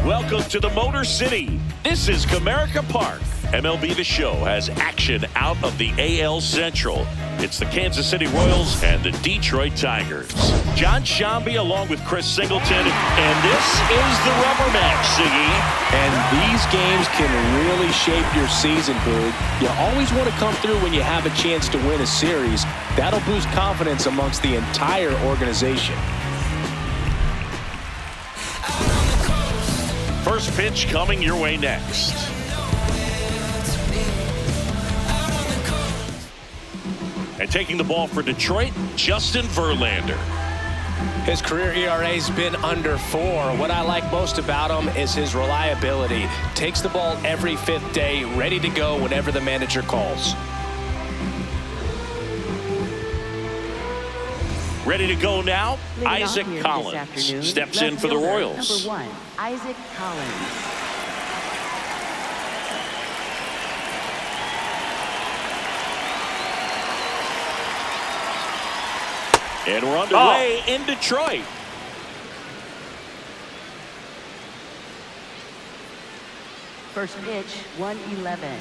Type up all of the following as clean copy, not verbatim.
Welcome to the Motor City. This is Comerica Park. MLB The Show has action out of the AL Central. It's the Kansas City Royals and the Detroit Tigers. John Shambi along with Chris Singleton. And this is the rubber match, Siggy. And these games can really shape your season, Boog. You always want to come through when you have a chance to win a series. That'll boost confidence amongst the entire organization. First pitch coming your way next. And taking the ball for Detroit, Justin Verlander. His career ERA's been under 4. What I like most about him is his reliability. Takes the ball every 5th day, ready to go whenever the manager calls. Ready to go now, Isaac Collins steps in for the Royals. Number 1, Isaac Collins. And we're underway in Detroit. First pitch, 1-11.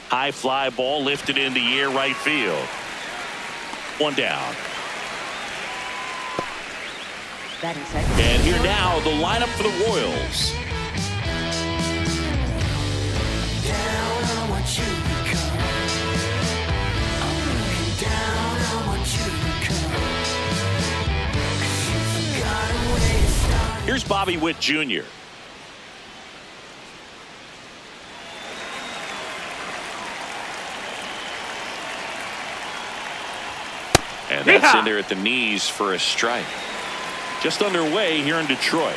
High fly ball lifted in the air right field. One down. Batting second. And here now, the lineup for the Royals. Here's Bobby Witt Jr. And that's in there at the knees for a strike. Just underway here in Detroit.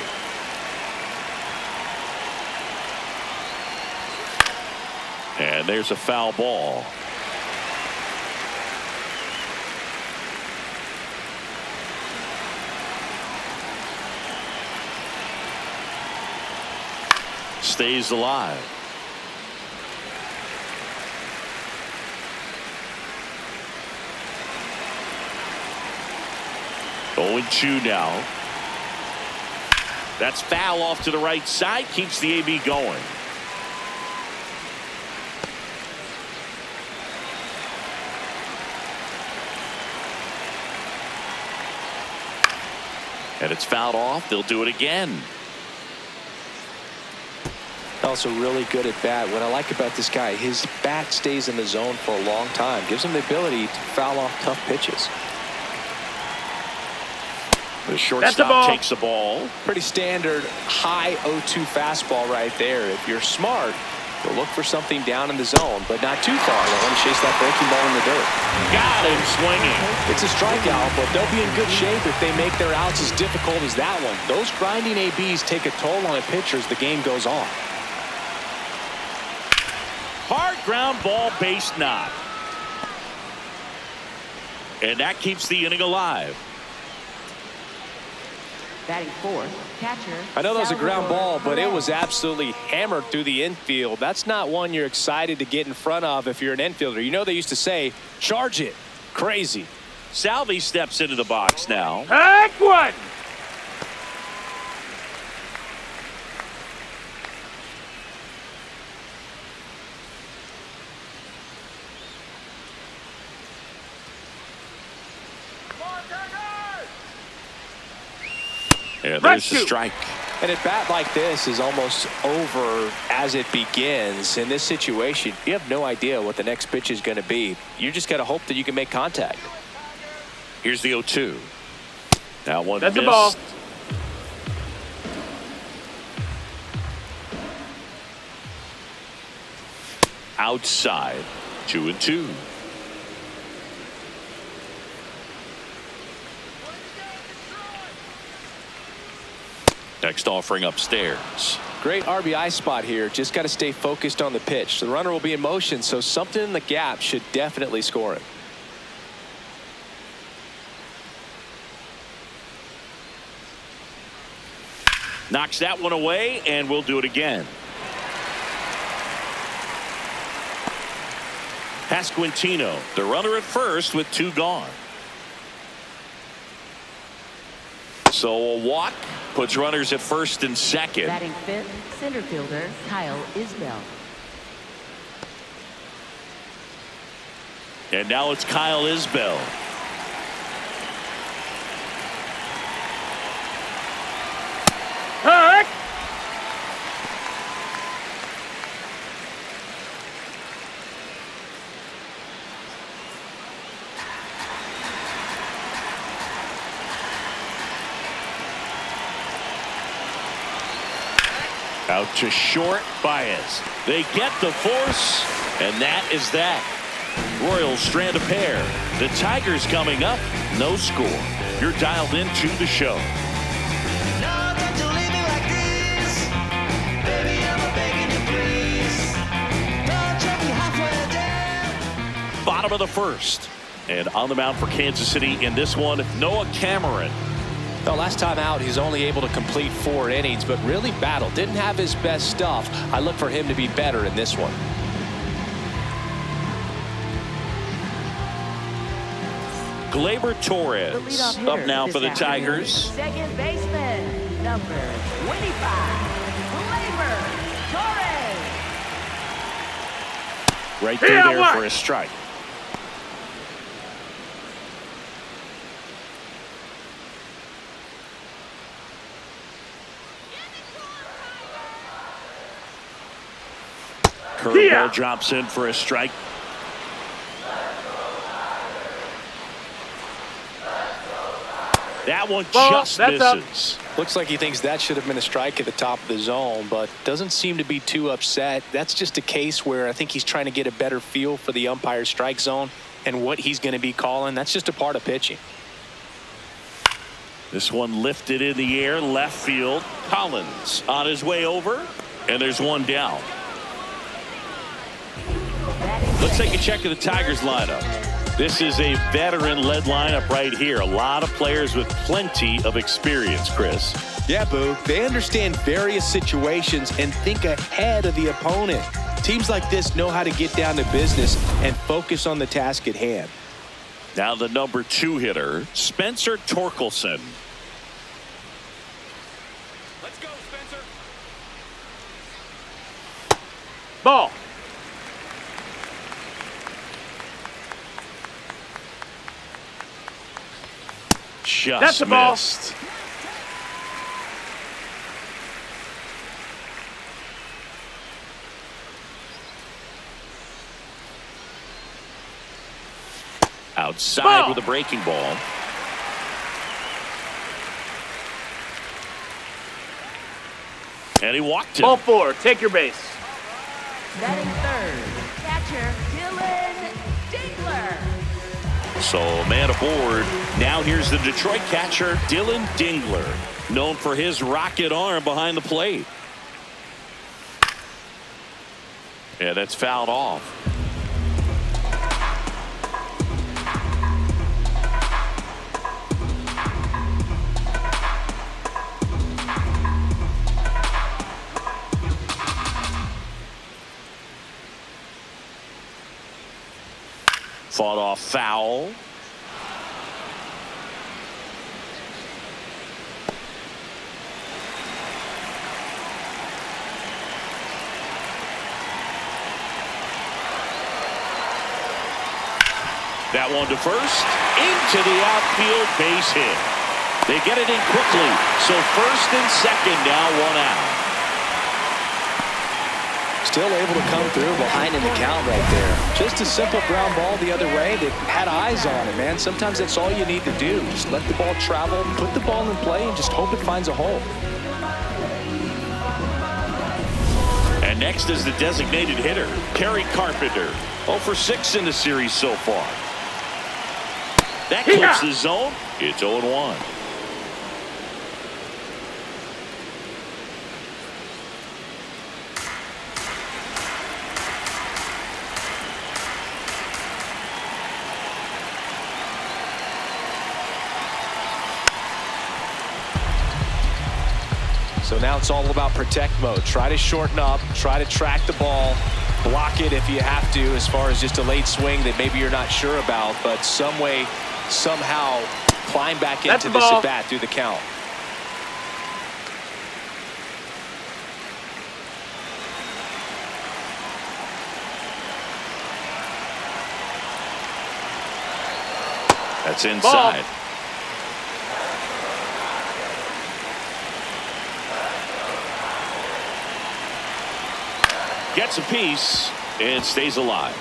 And there's a foul ball. Stays alive. Going 2 now. That's foul off to the right side. Keeps the AB going. And it's fouled off. They'll do it again. Also really good at bat. What I like about this guy, his bat stays in the zone for a long time. Gives him the ability to foul off tough pitches. The shortstop takes the ball. Pretty standard high 0-2 fastball right there. If you're smart, you'll look for something down in the zone, but not too far. They want to chase that breaking ball in the dirt. Got him swinging. It's a strikeout, but they'll be in good shape if they make their outs as difficult as that one. Those grinding ABs take a toll on a pitcher as the game goes on. Hard ground ball, base knock. And that keeps the inning alive. Batting fourth, catcher. I know that was a ground ball, but it was absolutely hammered through the infield. That's not one you're excited to get in front of if you're an infielder. You know they used to say, charge it. Crazy. Salvi steps into the box now. Heck one! And there's the strike. And a bat like this is almost over as it begins. In this situation, you have no idea what the next pitch is going to be. You just got to hope that you can make contact. Here's the 0-2. Now one That's missed. the ball. Outside, 2-2. Next offering upstairs. Great RBI spot here. Just got to stay focused on the pitch. The runner will be in motion, so something in the gap should definitely score it. Knocks that one away, and we'll do it again. Pasquantino, the runner at first with 2 gone. So a walk puts runners at first and second. Batting fifth, center fielder Kyle Isbell. And now it's Kyle Isbell. Hook! Out to short, Baez. They get the force, and that is that. Royals strand a pair. The Tigers coming up, no score. You're dialed into the show. Bottom of the first. And on the mound for Kansas City in this one, Noah Cameron. Well, last time out, he's only able to complete 4 innings, but really battled. Didn't have his best stuff. I look for him to be better in this one. Gleyber Torres up now for the Tigers. Second baseman, number 25, Gleyber Torres. Right through there for a strike. Curveball drops in for a strike. That one just misses. Looks like he thinks that should have been a strike at the top of the zone, but doesn't seem to be too upset. That's just a case where I think he's trying to get a better feel for the umpire's strike zone and what he's going to be calling. That's just a part of pitching. This one lifted in the air, left field. Collins on his way over, and there's one down. Let's take a check of the Tigers lineup. This is a veteran-led lineup right here. A lot of players with plenty of experience, Chris. Yeah, Boo. They understand various situations and think ahead of the opponent. Teams like this know how to get down to business and focus on the task at hand. Now the number 2 hitter, Spencer Torkelson. Let's go, Spencer. Ball. That's the ball. Missed. Outside with a breaking ball. And he walked it. Ball 4. Take your base. Batting third, catcher Dylan Dingler. So man aboard. Now here's the Detroit catcher, Dylan Dingler, known for his rocket arm behind the plate. Yeah, that's fouled off. Fought off foul. That one to first, into the outfield, base hit. They get it in quickly, so first and second now, 1 out. Still able to come through behind in the count right there. Just a simple ground ball the other way that had eyes on it, man. Sometimes that's all you need to do. Just let the ball travel, put the ball in play, and just hope it finds a hole. And next is the designated hitter, Kerry Carpenter. 0 for 6 in the series so far. That clips the zone. It's 0-1. So now it's all about protect mode. Try to shorten up, try to track the ball, block it if you have to, as far as just a late swing that maybe you're not sure about, but some way, somehow climb back into this at bat through the count. That's inside. Gets a piece and stays alive.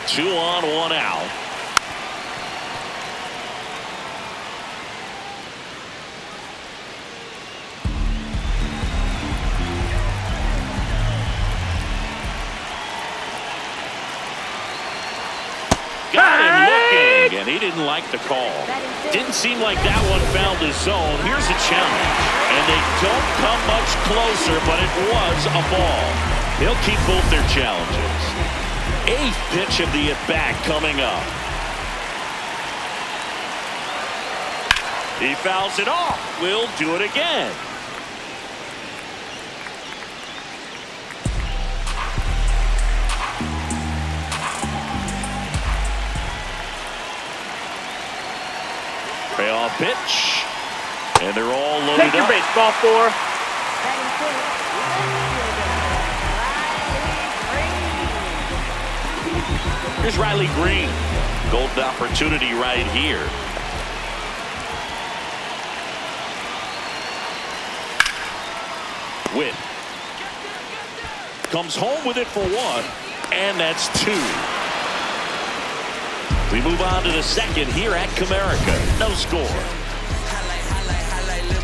Two on, one out. Got him looking, and he didn't like the call. Didn't seem like that one found his zone. Here's a challenge, and they don't come much closer, but it was a ball. He'll keep both their challenges. Eighth pitch of the at-bat coming up. He fouls it off. We'll do it again. Payoff pitch, and they're all loaded Take your up. base, ball four. Batting fifth, Here's Riley Green. Golden opportunity right here. Witt comes home with it for one, and that's two. We move on to the second here at Comerica. No score. Live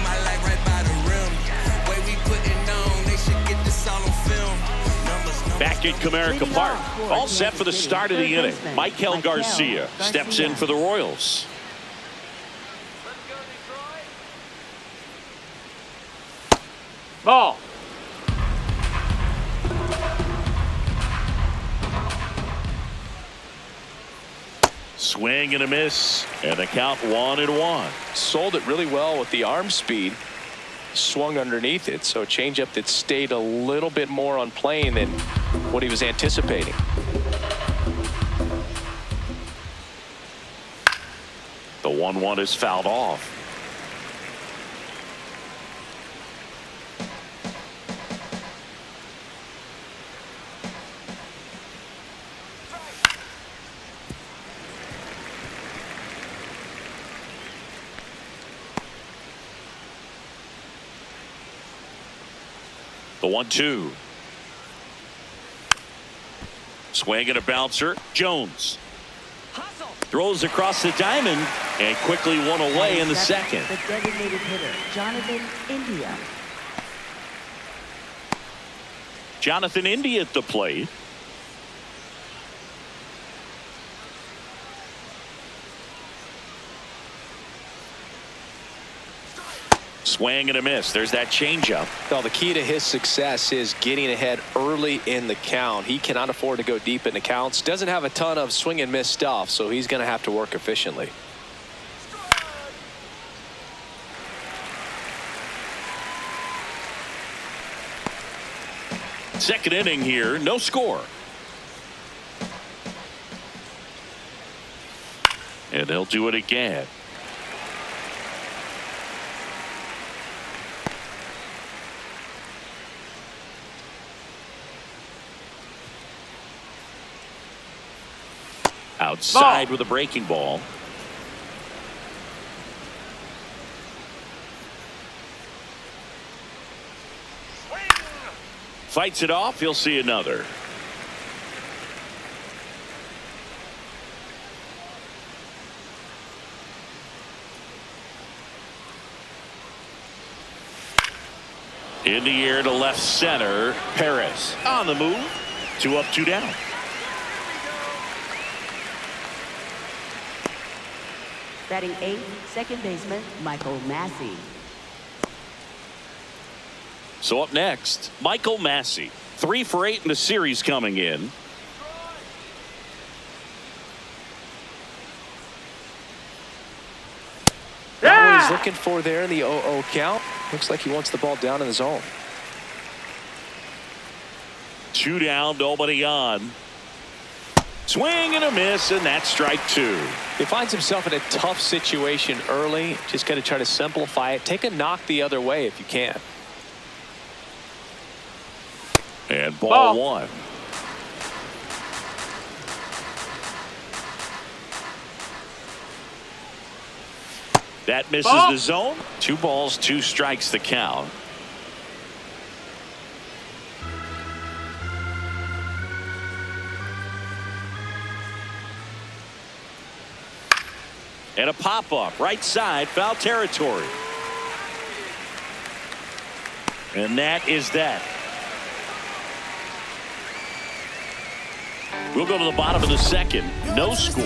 my life right by the rim. Way we putting on, they should get this all on film. Back at Comerica Park. All set for the start of the inning. Michael Garcia steps in for the Royals. Ball. Swing and a miss, and the count 1-1. Sold it really well with the arm speed. Swung underneath it, so a changeup that stayed a little bit more on plane than what he was anticipating. The 1-1 is fouled off. The 1-2. Swing and a bouncer. Jones throws across the diamond and quickly one away in the second. The designated hitter, Jonathan India. Jonathan India at the plate. Swing and a miss. There's that changeup. Well, the key to his success is getting ahead early in the count. He cannot afford to go deep in the counts. Doesn't have a ton of swing and miss stuff, so he's going to have to work efficiently. Second inning here, no score. And they'll do it again. Outside with a breaking ball. Fights it off. He'll see another. In the air to left center. Perez on the move. 2 up, 2 down. Batting eighth, second baseman, Michael Massey. So up next, Michael Massey. 3 for 8 in the series coming in. What he's looking for there in the 0-0 count. Looks like he wants the ball down in the zone. 2 down, nobody on. Swing and a miss, and that's strike 2. He finds himself in a tough situation early. Just got to try to simplify it. Take a knock the other way if you can. And ball one. That misses the zone. 2 balls, 2 strikes the count. And a pop-up, right side, foul territory. And that is that. We'll go to the bottom of the second. No score.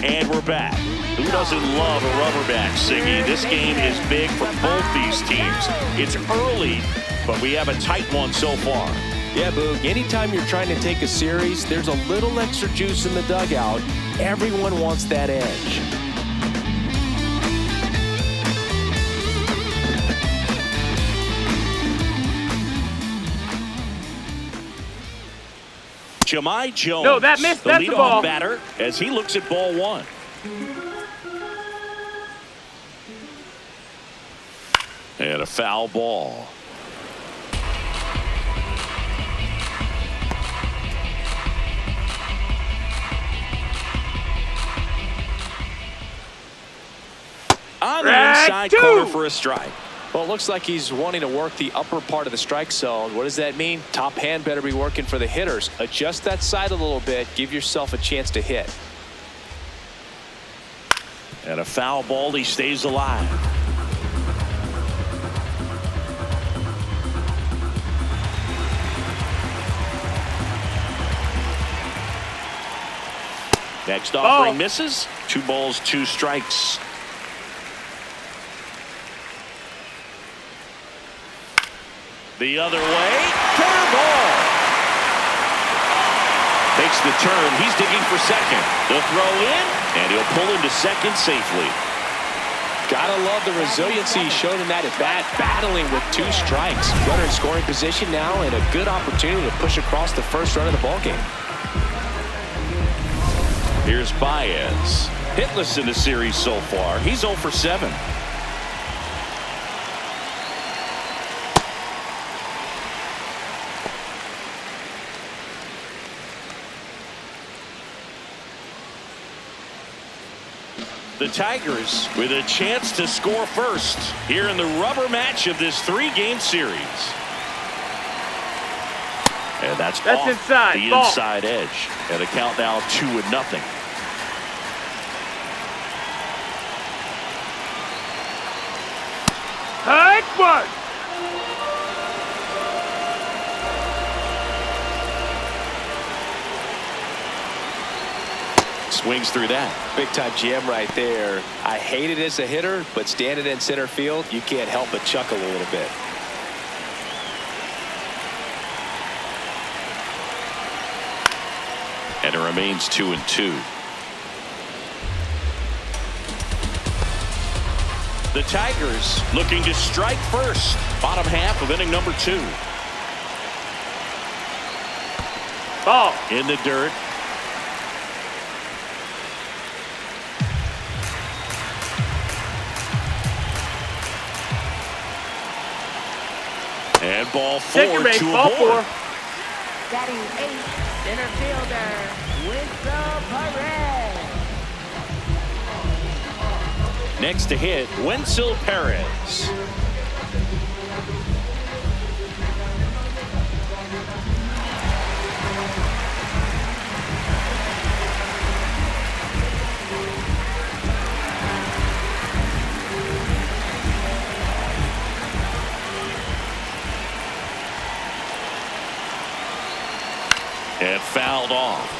And we're back. Who doesn't love a rubberback, Siggy? This game is big for both these teams. It's early, but we have a tight one so far. Yeah, Boog, anytime you're trying to take a series, there's a little extra juice in the dugout. Everyone wants that edge. Jahmai Jones, No, that missed. the That's the leadoff ball. batter, as he looks at ball one. And a foul ball. On the inside corner for a strike. Well, it looks like he's wanting to work the upper part of the strike zone. What does that mean? Top hand better be working for the hitters. Adjust that side a little bit. Give yourself a chance to hit. And a foul ball, he stays alive. Next offering misses. 2 balls, 2 strikes. The other way, fair ball. Takes the turn. He's digging for second. The throw in, and he'll pull into second safely. Gotta love the resiliency he showed in that at bat, battling with 2 strikes. Runner in scoring position now, and a good opportunity to push across the first run of the ballgame. Here's Baez. Hitless in the series so far. He's 0 for 7. The Tigers with a chance to score first here in the rubber match of this 3-game series. And that's off inside. the Ball. inside edge. And the count now 2-0. Hard one. Swings through that. Big time jam right there. I hate it as a hitter, but standing in center field, you can't help but chuckle a little bit. And it remains 2-2. The Tigers looking to strike first. Bottom half of inning number 2. Ball. In the dirt. And ball 4 Take your base. to a Ball board. 4. Batting 8th, center fielder, Winslow Perez. Next to hit, Wenzel Perez. And fouled off.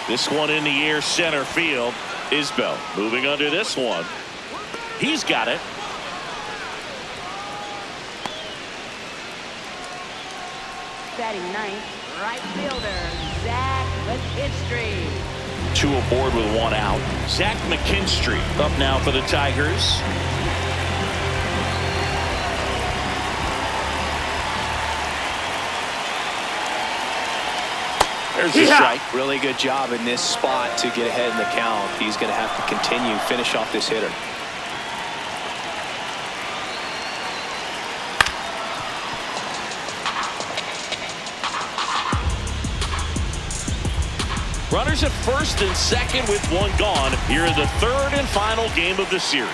This one in the air, center field. Isbell moving under this one. He's got it. Batting ninth, right fielder, Zach McKinstry. 2 aboard with 1 out. Zach McKinstry up now for the Tigers. There's the strike. Really good job in this spot to get ahead in the count. He's going to have to continue, finish off this hitter. Runners at first and second with 1 gone here in the 3rd and final game of the series.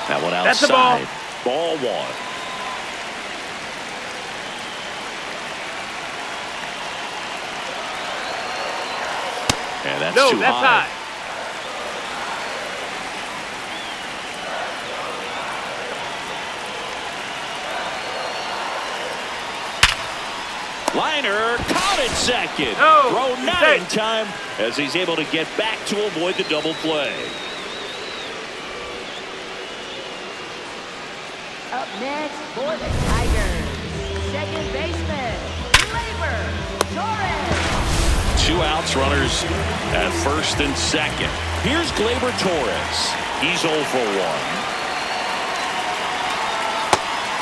That one outside. That's a ball. Ball 1. And that's too high. Liner caught at second. Throw not in time as he's able to get back to avoid the double play. Up next for the Tigers, second baseman, Gleyber Torres. 2 outs, runners at first and second. Here's Gleyber Torres. He's 0 for 1.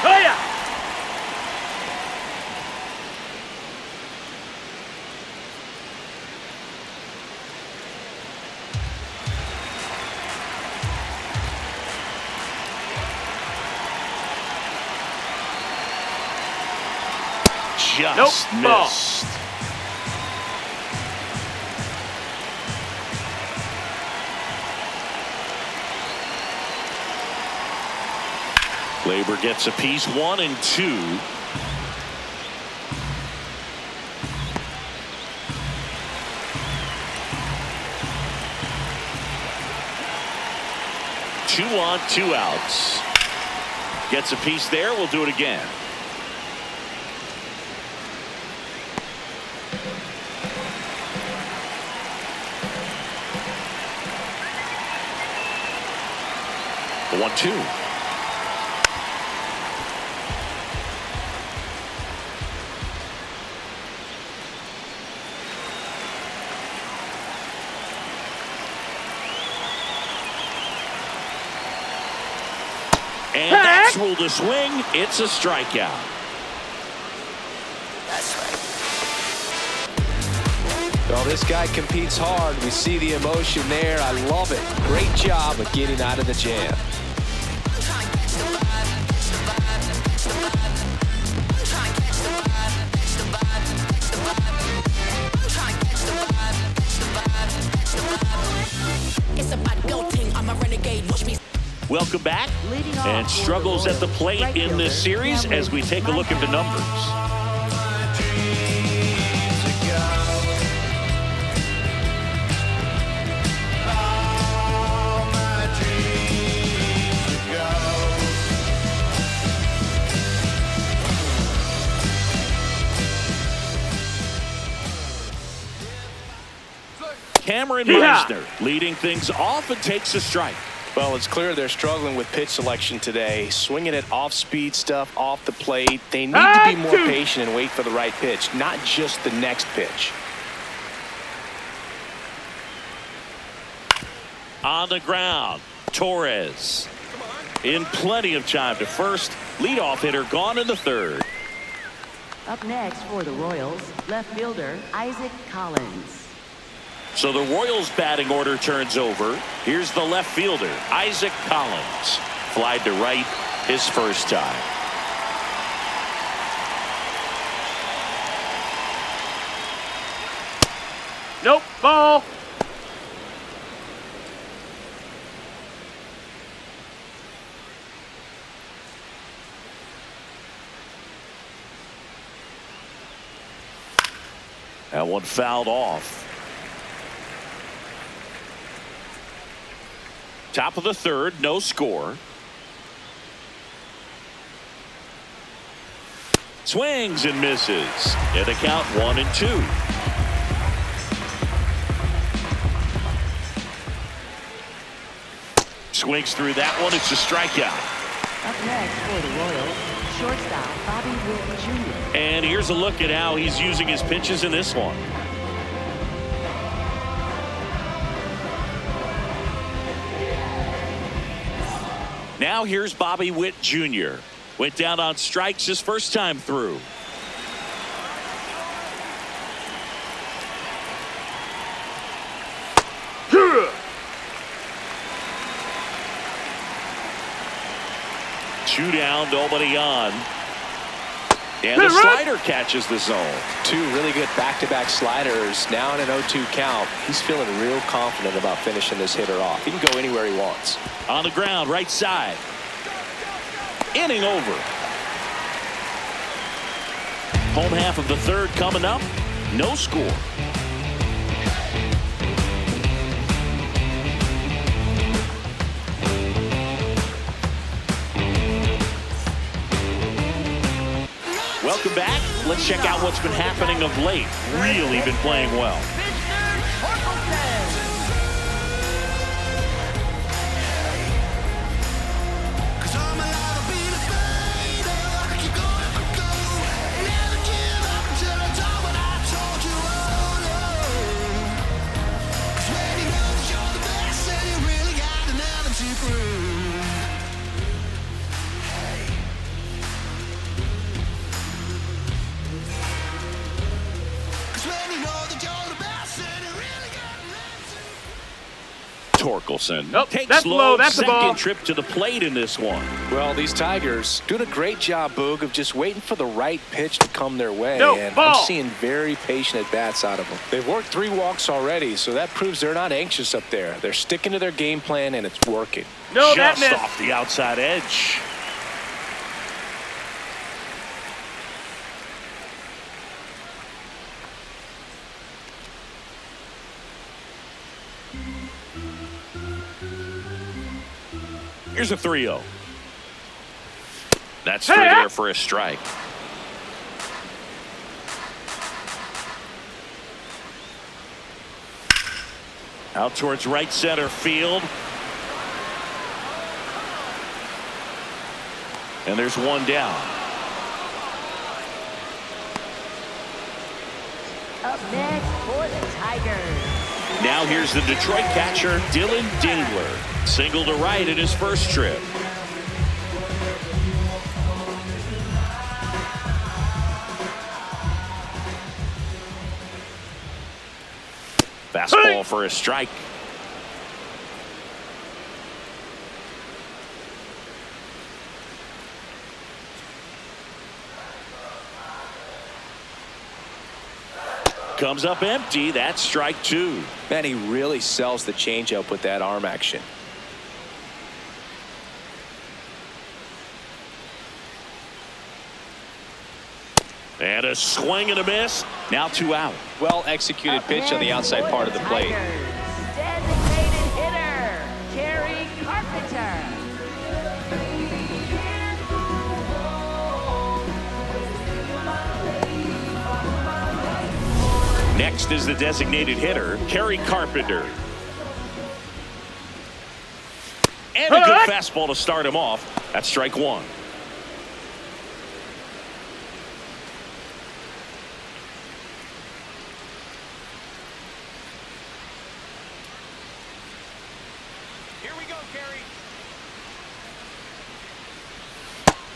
Oh, yeah. Just missed. Gleyber gets a piece, 1 and 2. Two on, 2 outs. Gets a piece there. We'll do it again. The 1-2. And that's ruled a swing. It's a strikeout. Well, this guy competes hard. We see the emotion there. I love it. Great job of getting out of the jam. Welcome back. And struggles at the plate in this series as we take a look at the numbers. Cameron Meisner leading things off and takes a strike. Well, it's clear they're struggling with pitch selection today. Swinging it off-speed stuff off the plate. They need to be more patient and wait for the right pitch, not just the next pitch. On the ground, Torres in plenty of time to first. Leadoff hitter gone in the 3rd. Up next for the Royals, left fielder Isaac Collins. So the Royals batting order turns over. Here's the left fielder, Isaac Collins. Flied to right his first time. Nope, ball. That one fouled off. Top of the 3rd, no score. Swings and misses. And the count 1 and 2. Swings through that one. It's a strikeout. Up next for the Royals, shortstop, Bobby Witt Jr. And here's a look at how he's using his pitches in this one. Now here's Bobby Witt Jr. Went down on strikes his first time through. Two down, nobody on. And the slider catches the zone. Two really good back-to-back sliders. Now in an 0-2 count. He's feeling real confident about finishing this hitter off. He can go anywhere he wants. On the ground, right side. Inning over. Home half of the third coming up. No score. Welcome back. Let's check out what's been happening of late. Really been playing well. Torkelson Nope, takes that's low. That's the second ball. trip to the plate in this one. Well, these Tigers doing a great job, Boog, of just waiting for the right pitch to come their way. No, and ball. I'm seeing very patient at-bats out of them. They've worked 3 walks already, so that proves they're not anxious up there. They're sticking to their game plan, and it's working. No, that Just missed. off the outside edge. Here's a 3-0. That's through there for a strike. Out towards right center field. And there's one down. Up next for the Tigers. Now here's the Detroit catcher, Dylan Dingler. Single to right in his first trip. Fastball for a strike. Comes up empty. That's strike 2. Man, he really sells the changeup with that arm action. And a swing and a miss. Now 2 out. Well executed pitch on the outside part of the plate. Designated hitter, Kerry Carpenter. Next is the designated hitter, Kerry Carpenter. And a good fastball to start him off. That's strike 1. Here we go, Kerry.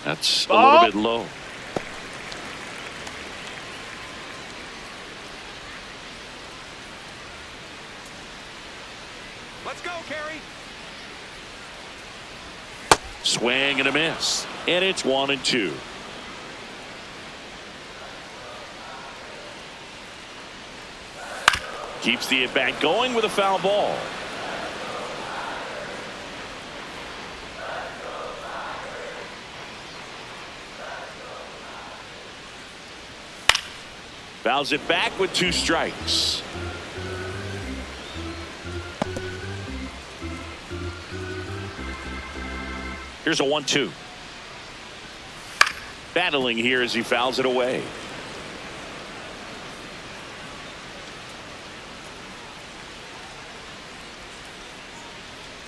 That's a Ball. little bit low. Let's go, Kerry. Swing and a miss. And it's 1-2. Keeps the at-bat going with a foul ball. Fouls it back with 2 strikes. Here's a 1-2. Battling here as he fouls it away.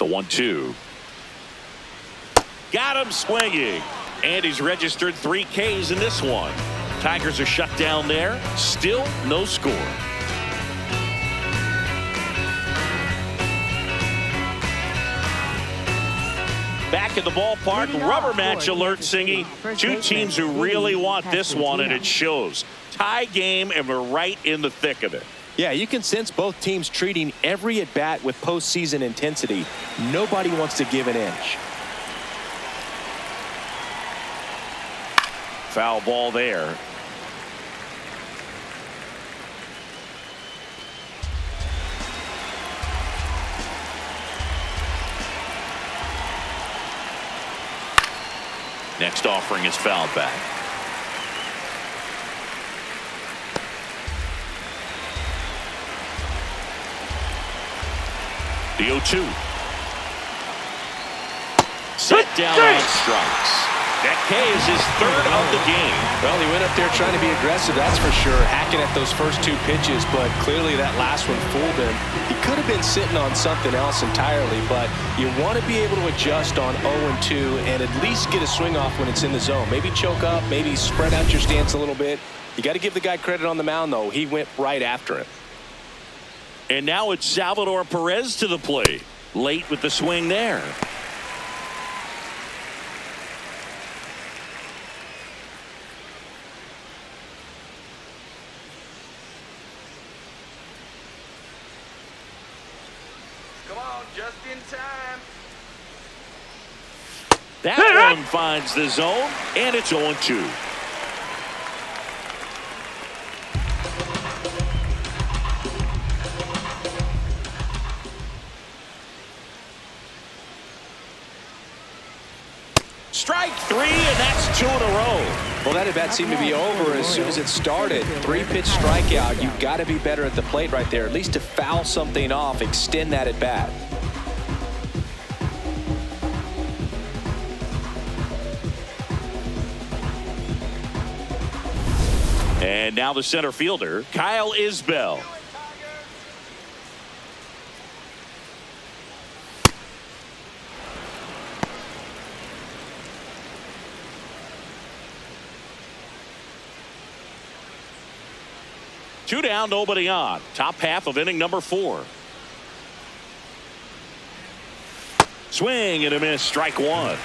The 1-2. Got him swinging. And he's registered 3 Ks in this one. Tigers are shut down there. Still no score. Back at the ballpark, rubber match alert, Singy. Two teams who really want this one, and it shows. Tie game, and we're right in the thick of it. Yeah, you can sense both teams treating every at-bat with postseason intensity. Nobody wants to give an inch. Foul ball there. Next offering is fouled back. The 0-2. Set down on strikes. That K is his third of the game. Well, he went up there trying to be aggressive, that's for sure, hacking at those first 2 pitches, but clearly that last one fooled him. He could have been sitting on something else entirely, but you want to be able to adjust on 0-2 and at least get a swing off when it's in the zone. Maybe choke up, maybe spread out your stance a little bit. You got to give the guy credit on the mound, though. He went right after him. And now it's Salvador Perez to the plate. Late with the swing there. Come on, just in time. That one finds the zone, and it's 0-2. Strike 3, and that's 2 in a row. Well, that at-bat seemed to be over as soon as it started. 3-pitch strikeout. You've got to be better at the plate right there, at least to foul something off, extend that at-bat. And now the center fielder, Kyle Isbell. Two down, nobody on. Top half of inning number 4. Swing and a miss, strike 1.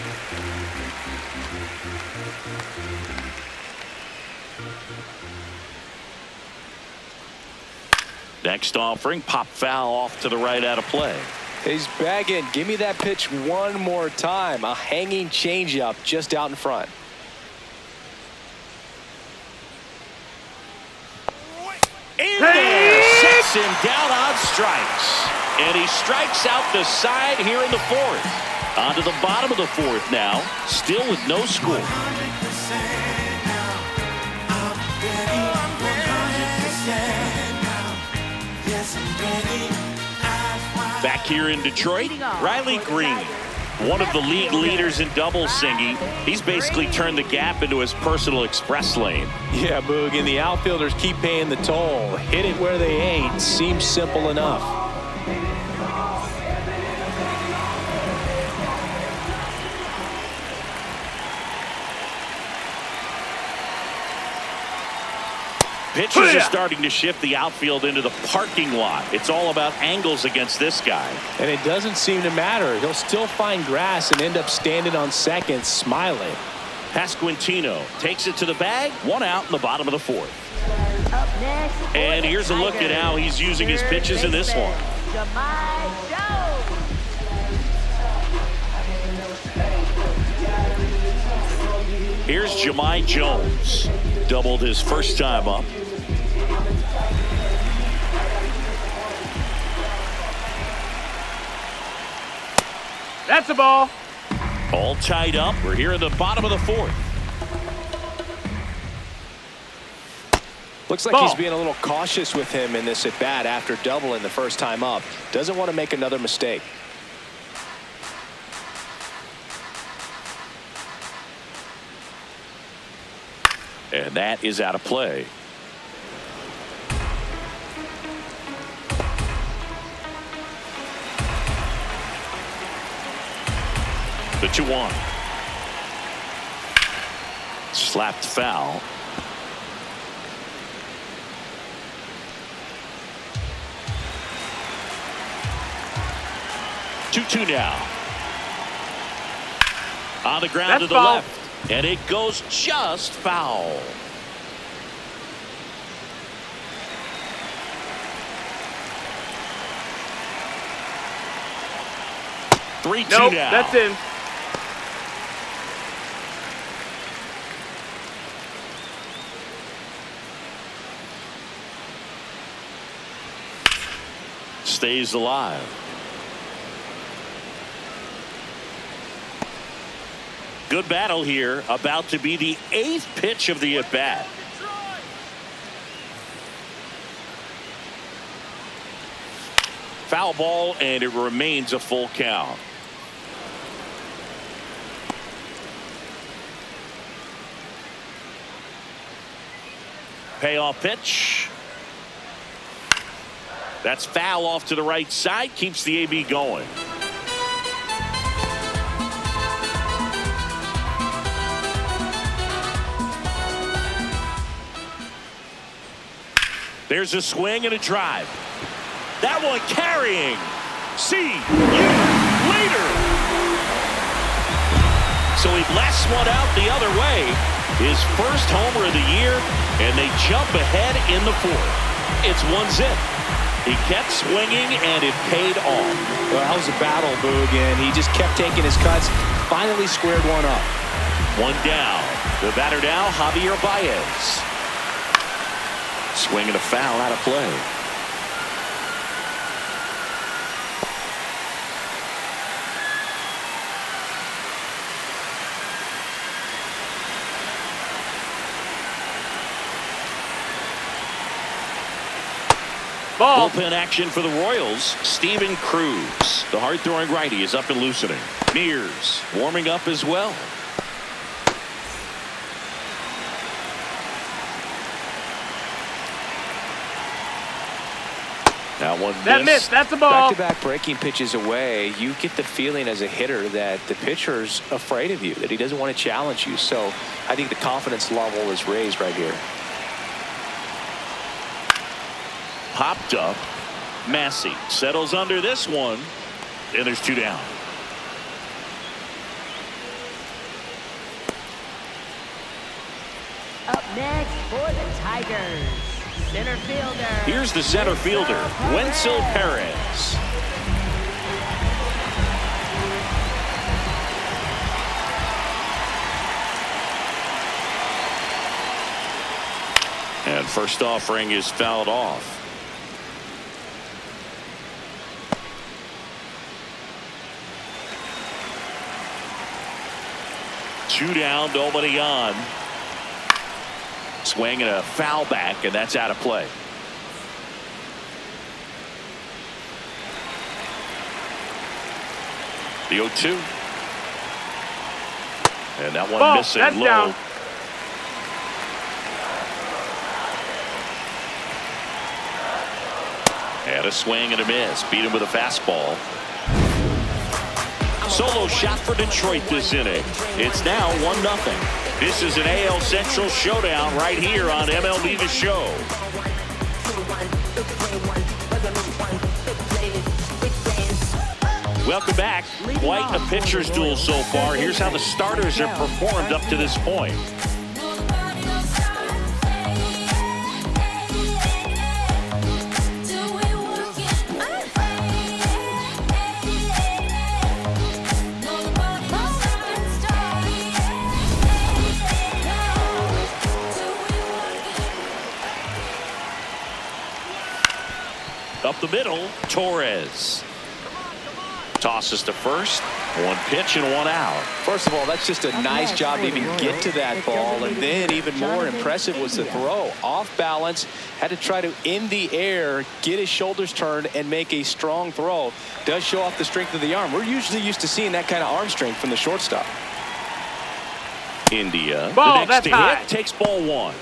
Next offering, pop foul off to the right out of play. He's bagging. Give me that pitch one more time. A hanging changeup just out in front. In there, sets him down on strikes. And he strikes out the side here in the 4th. On to the bottom of the 4th now, still with no score. Back here in Detroit, Riley Green, one of the league leaders in doubles, Singy. He's basically turned the gap into his personal express lane. Yeah, Boog, and the outfielders keep paying the toll. Hit it where they ain't. Seems simple enough. Pitchers are starting to shift the outfield into the parking lot. It's all about angles against this guy. And it doesn't seem to matter. He'll still find grass and end up standing on second, smiling. Pasquantino takes it to the bag. 1 out in the bottom of the 4th. Up next, And here's a look at how he's using his pitches in this one. Here's Jahmai Jones. Doubled his first time up. That's a ball. All tied up. We're here in the bottom of the 4th. Looks like he's being a little cautious with him in this at-bat after doubling the first time up. Doesn't want to make another mistake. And that is out of play. The 2-1. Slapped foul. Two now. On the ground That's to the foul. left. And it goes just foul. Three-two Nope, now. that's in. Stays alive. Good battle here. About to be the 8th pitch of the at-bat. Foul ball, and it remains a full count. Payoff pitch. That's foul off to the right side. Keeps the AB going. There's a swing and a drive. That one carrying. See you later. So he blasts one out the other way. His first homer of the year, and they jump ahead in the 4th. It's 1-0. He kept swinging, and it paid off. Well, that was a battle, Boog, and he just kept taking his cuts. Finally squared one up. One down. The batter now, Javier Baez. Swing and a foul out of play. Ball. Bullpen action for the Royals. Steven Cruz, the hard-throwing righty, is up and loosening. Mears warming up as well. That missed. That's a ball. Back-to-back breaking pitches away, you get the feeling as a hitter that the pitcher's afraid of you, that he doesn't want to challenge you. So I think the confidence level is raised right here. Popped up. Massey settles under this one, and there's 2 down. Up next for the Tigers, center fielder. Here's the center fielder, Wenzel Perez. And first offering is fouled off. Two down, nobody on. Swing and a foul back, and that's out of play. The 0-2. And that one Ball. missing That's low. down. And a swing and a miss. Beat him with a fastball. Solo shot for Detroit this inning. It's now 1-0. This is an AL Central showdown right here on MLB The Show. Welcome back. Quite a pitcher's duel so far. Here's how the starters have performed up to this point. Up the middle, Torres. Tosses to first. One pitch and one out. First of all, that's just a nice job to even get to that ball. And then even more impressive was the throw. Off balance, had to try to, in the air, get his shoulders turned and make a strong throw. Does show off the strength of the arm. We're usually used to seeing that kind of arm strength from the shortstop. India, Ball, the next to that's high. hit, takes ball 1.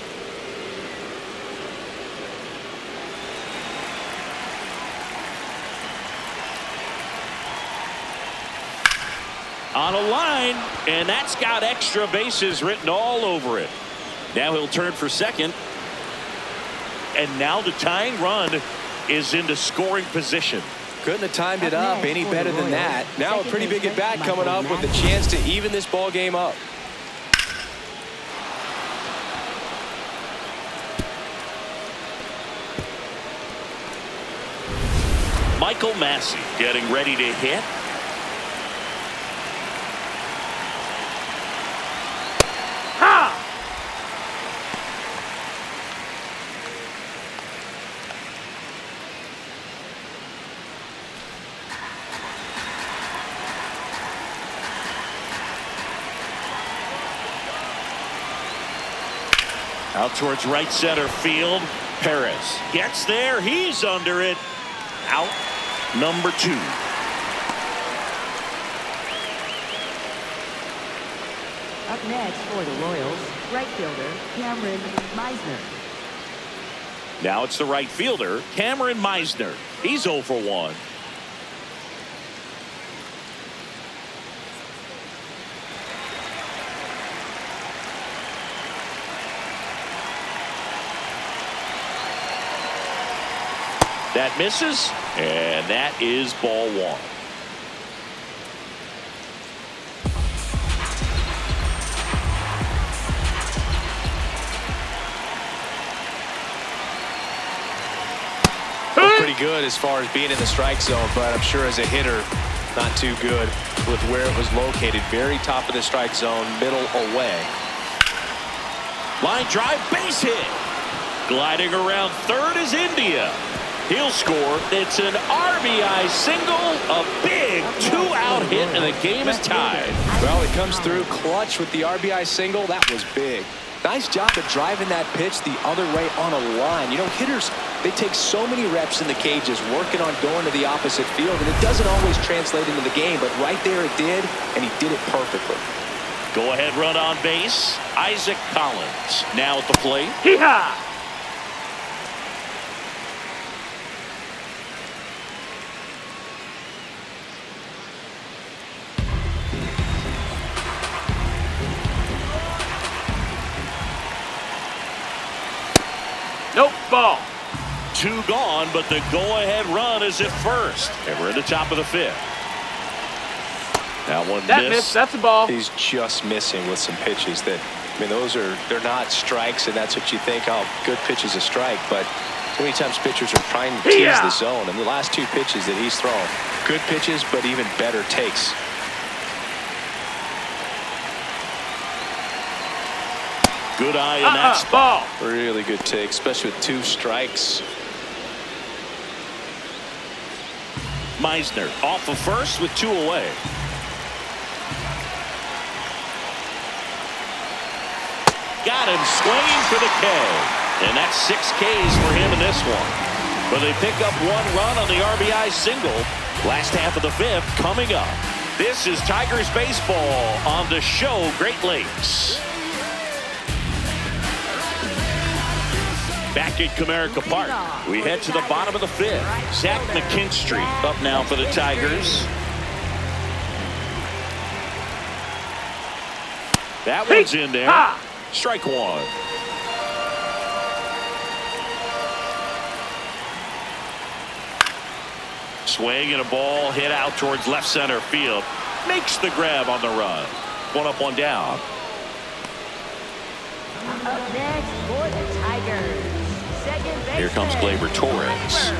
on a line, and that's got extra bases written all over it. Now he'll turn for second. And now the tying run is into scoring position. Couldn't have timed it up any better than that. Now a pretty big at bat coming up with a chance to even this ball game up. Michael Massey getting ready to hit. Out towards right center field. Perez gets there. He's under it. Out number 2. Up next for the Royals, right fielder Cameron Meisner. Now it's the right fielder, Cameron Meisner. He's 0 for 1. That misses, and that is ball 1. Pretty good as far as being in the strike zone, but I'm sure as a hitter, not too good with where it was located. Very top of the strike zone, middle away. Line drive, base hit. Gliding around third is India. He'll score. It's an RBI single, a big 2-out hit, and the game is tied. Well, it comes through clutch with the RBI single. That was big. Nice job of driving that pitch the other way on a line. You know, hitters, they take so many reps in the cages working on going to the opposite field, and it doesn't always translate into the game, but right there it did, and he did it perfectly. Go ahead run on base. Isaac Collins now at the plate. Hee-haw! Nope, ball. 2 gone, but the go-ahead run is at first. And we're in the top of the 5th. That one missed. That's a ball. He's just missing with some pitches that, I mean, they're not strikes, and that's what you think, oh, good pitch is a strike. But so many times pitchers are trying to tease the zone. And the last 2 pitches that he's thrown, good pitches, but even better takes. Good eye in that spot. Ball. Really good take, especially with 2 strikes. Meisner off of first with 2 away. Got him swinging for the K. And that's 6 Ks for him in this one. But they pick up 1 run on the RBI single. Last half of the 5th coming up. This is Tigers baseball on the show Great Lakes. Back at Comerica Park, we head to the bottom of the 5th. Zach McKinstry up now for the Tigers. That one's in there. Strike 1. Swing and a ball hit out towards left center field. Makes the grab on the run. 1 up, 1 down. Up next for the Tigers, second baseman. Here comes Gleyber Torres.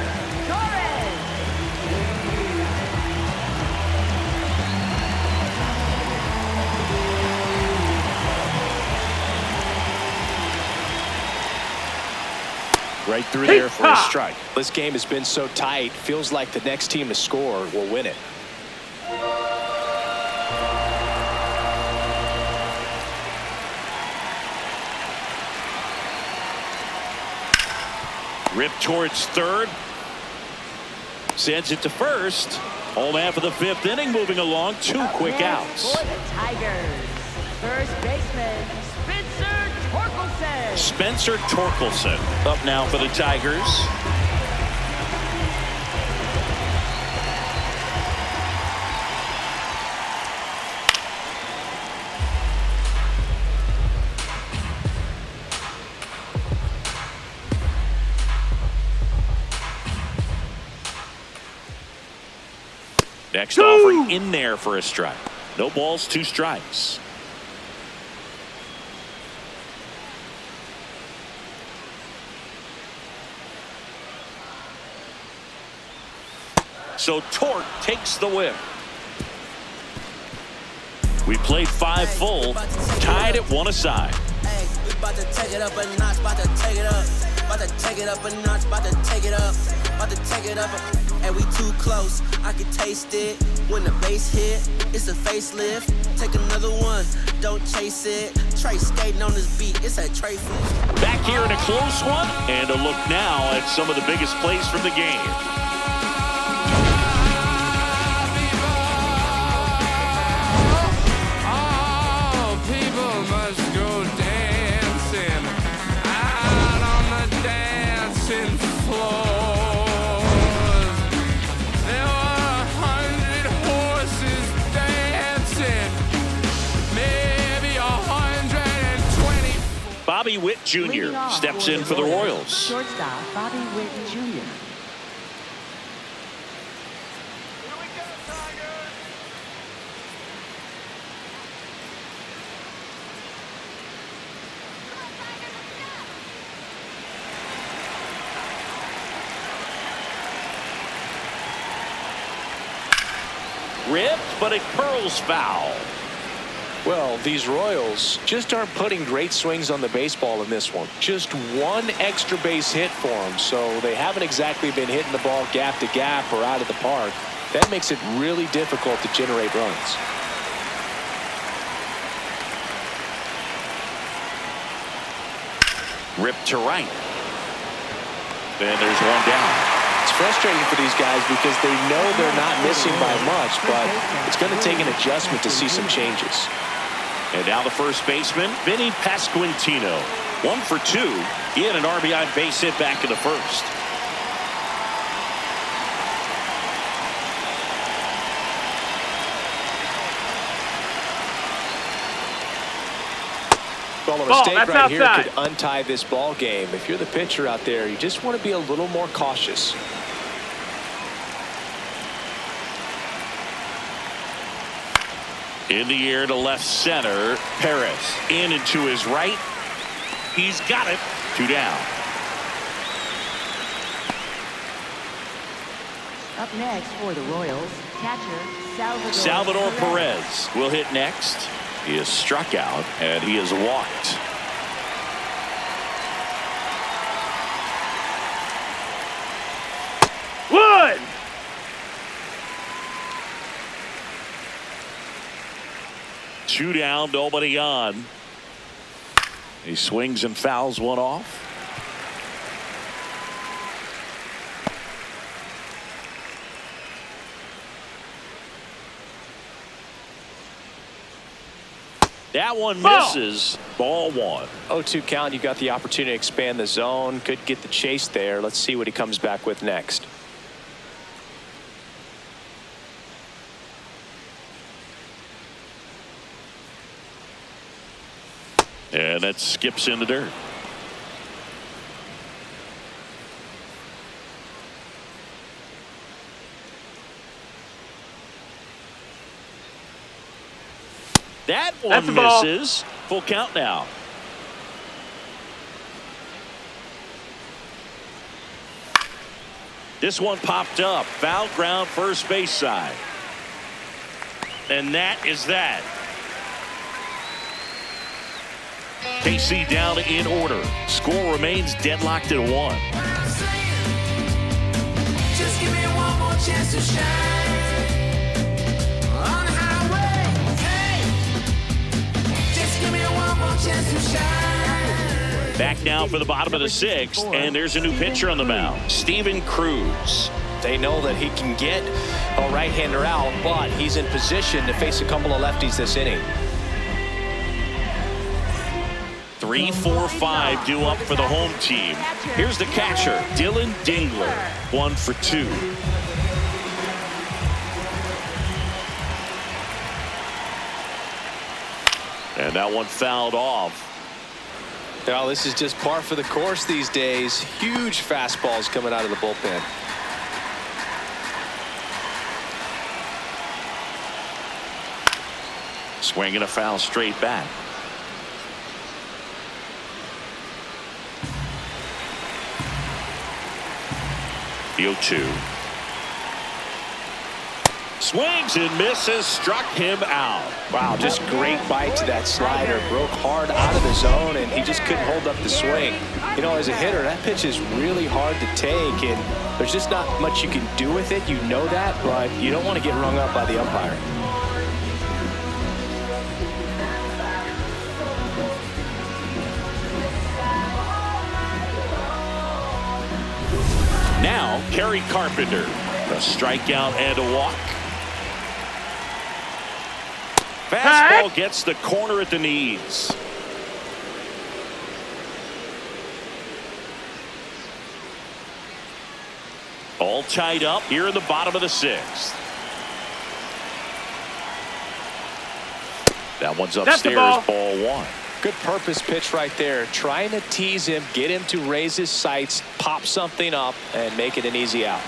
Right through there for a strike. This game has been so tight, feels like the next team to score will win it. Ripped towards third. Sends it to first. Home half of the 5th inning moving along. 2 quick outs. For the Tigers, first baseman Spencer Torkelson. Spencer Torkelson up now for the Tigers. Next offering in there for a strike. No balls, 2 strikes. So Torque takes the whip. We played 5 full, tied at 1 aside. Hey, we about to take it up a notch, about to take it up. About to take it up a notch, about to take it up. About to take it up. And we too close, I can taste it. When the bass hit, it's a facelift. Take another one, don't chase it. Trey skating on this beat, it's a Trey flip. Back here in a close one, and a look now at some of the biggest plays from the game. Bobby Witt Jr. steps in for the Royals. Shortstop Bobby Witt Jr. Ripped, but it curls foul. Well, these Royals just aren't putting great swings on the baseball in this one. Just 1 extra base hit for them, so they haven't exactly been hitting the ball gap to gap or out of the park. That makes it really difficult to generate runs. Ripped to right. And there's 1 down. It's frustrating for these guys because they know they're not missing by much, but it's going to take an adjustment to see some changes. And now the first baseman, Vinny Pasquantino. 1 for 2. He had an RBI base hit back in the first. Well, a mistake right here could untie this ball game. If you're the pitcher out there, you just want to be a little more cautious. In the air to left center. Perez in and to his right. He's got it. 2 down. Up next for the Royals, catcher Salvador Perez will hit next. He is struck out and he is walked. Wood! Two down, nobody on. He swings and fouls one off. That one misses. Ball 1. 0-2 count. You got the opportunity to expand the zone. Could get the chase there. Let's see what he comes back with next. And that skips in the dirt. That one misses. Full count now. This one popped up. Foul ground, first base side. And that is that. KC down in order. Score remains deadlocked at 1. Just give me one more chance to shine on the highway. Hey, just give me one more chance to shine. Back now for the bottom of the 6th, and there's a new pitcher on the mound, Steven Cruz. They know that he can get a right-hander out, but he's in position to face a couple of lefties this inning. 3, 4, 5 due up for the home team. Here's the catcher, Dylan Dingler. 1 for 2. And that one fouled off. Well, this is just par for the course these days. Huge fastballs coming out of the bullpen. Swing and a foul straight back. The 0-2. Swings and misses, struck him out. Wow, just great bite to that slider. Broke hard out of the zone, and he just couldn't hold up the swing. You know, as a hitter, that pitch is really hard to take, and there's just not much you can do with it. You know that, but you don't want to get rung up by the umpire. Now, Kerry Carpenter. A strikeout and a walk. Fastball gets the corner at the knees. All tied up here in the bottom of the 6th. That one's upstairs, ball 1. Good purpose pitch right there. Trying to tease him, get him to raise his sights, pop something up, and make it an easy out.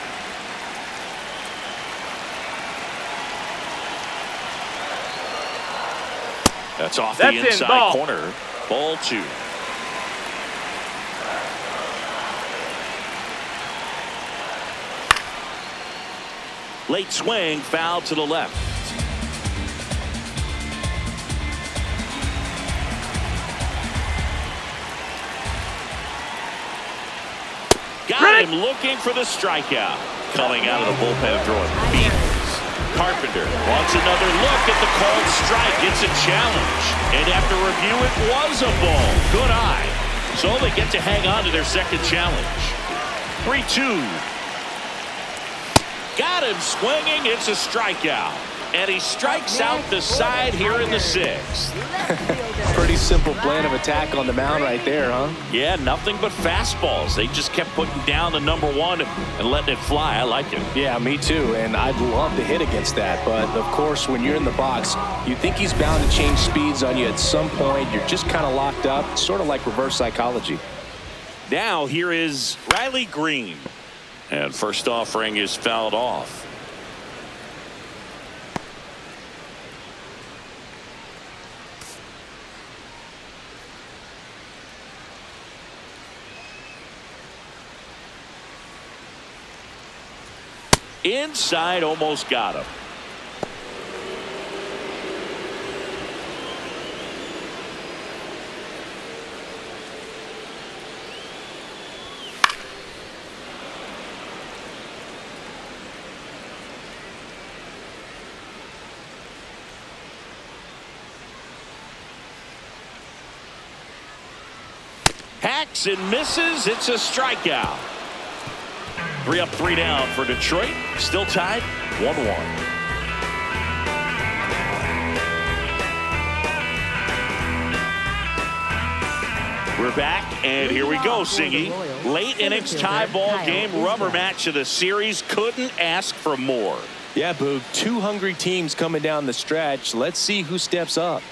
That's off the inside corner. Ball 2. Late swing, foul to the left. Got him looking for the strikeout. Coming out of the bullpen throwing beat. Carpenter wants another look at the called strike. It's a challenge. And after review, it was a ball. Good eye. So they get to hang on to their second challenge. 3-2. Got him swinging. It's a strikeout. And he strikes out the side here in the 6th. Pretty simple plan of attack on the mound right there, huh? Yeah, nothing but fastballs. They just kept putting down the number 1 and letting it fly. I like it. Yeah, me too. And I'd love to hit against that. But, of course, when you're in the box, you think he's bound to change speeds on you at some point. You're just kind of locked up, sort of like reverse psychology. Now here is Riley Green. And first offering is fouled off. Inside, almost got him. Hacks and misses. It's a strikeout. 3 up, 3 down for Detroit. Still tied, 1-1. We're back, and here we go, Singy. Late innings tie ball game, rubber match of the series. Couldn't ask for more. Yeah, Boog. 2 hungry teams coming down the stretch. Let's see who steps up.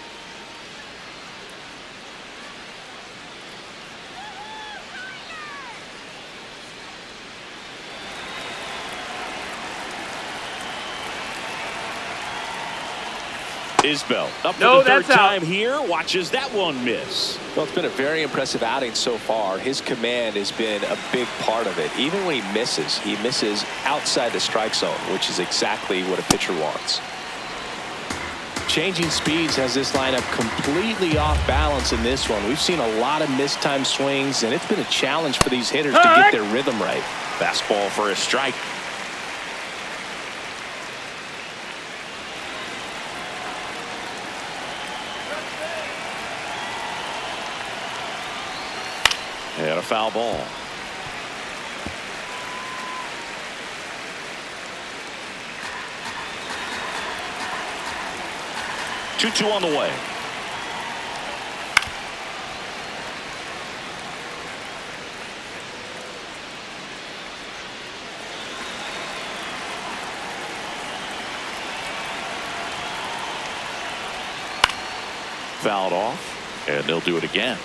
Isbell up for the third time here. Watches that one miss. Well, it's been a very impressive outing so far. His command has been a big part of it. Even when he misses outside the strike zone, which is exactly what a pitcher wants. Changing speeds has this lineup completely off balance in this one. We've seen a lot of mistimed swings, and it's been a challenge for these hitters to get their rhythm right. Fastball for a strike. And a foul ball. Two on the way. Fouled off, and they'll do it again.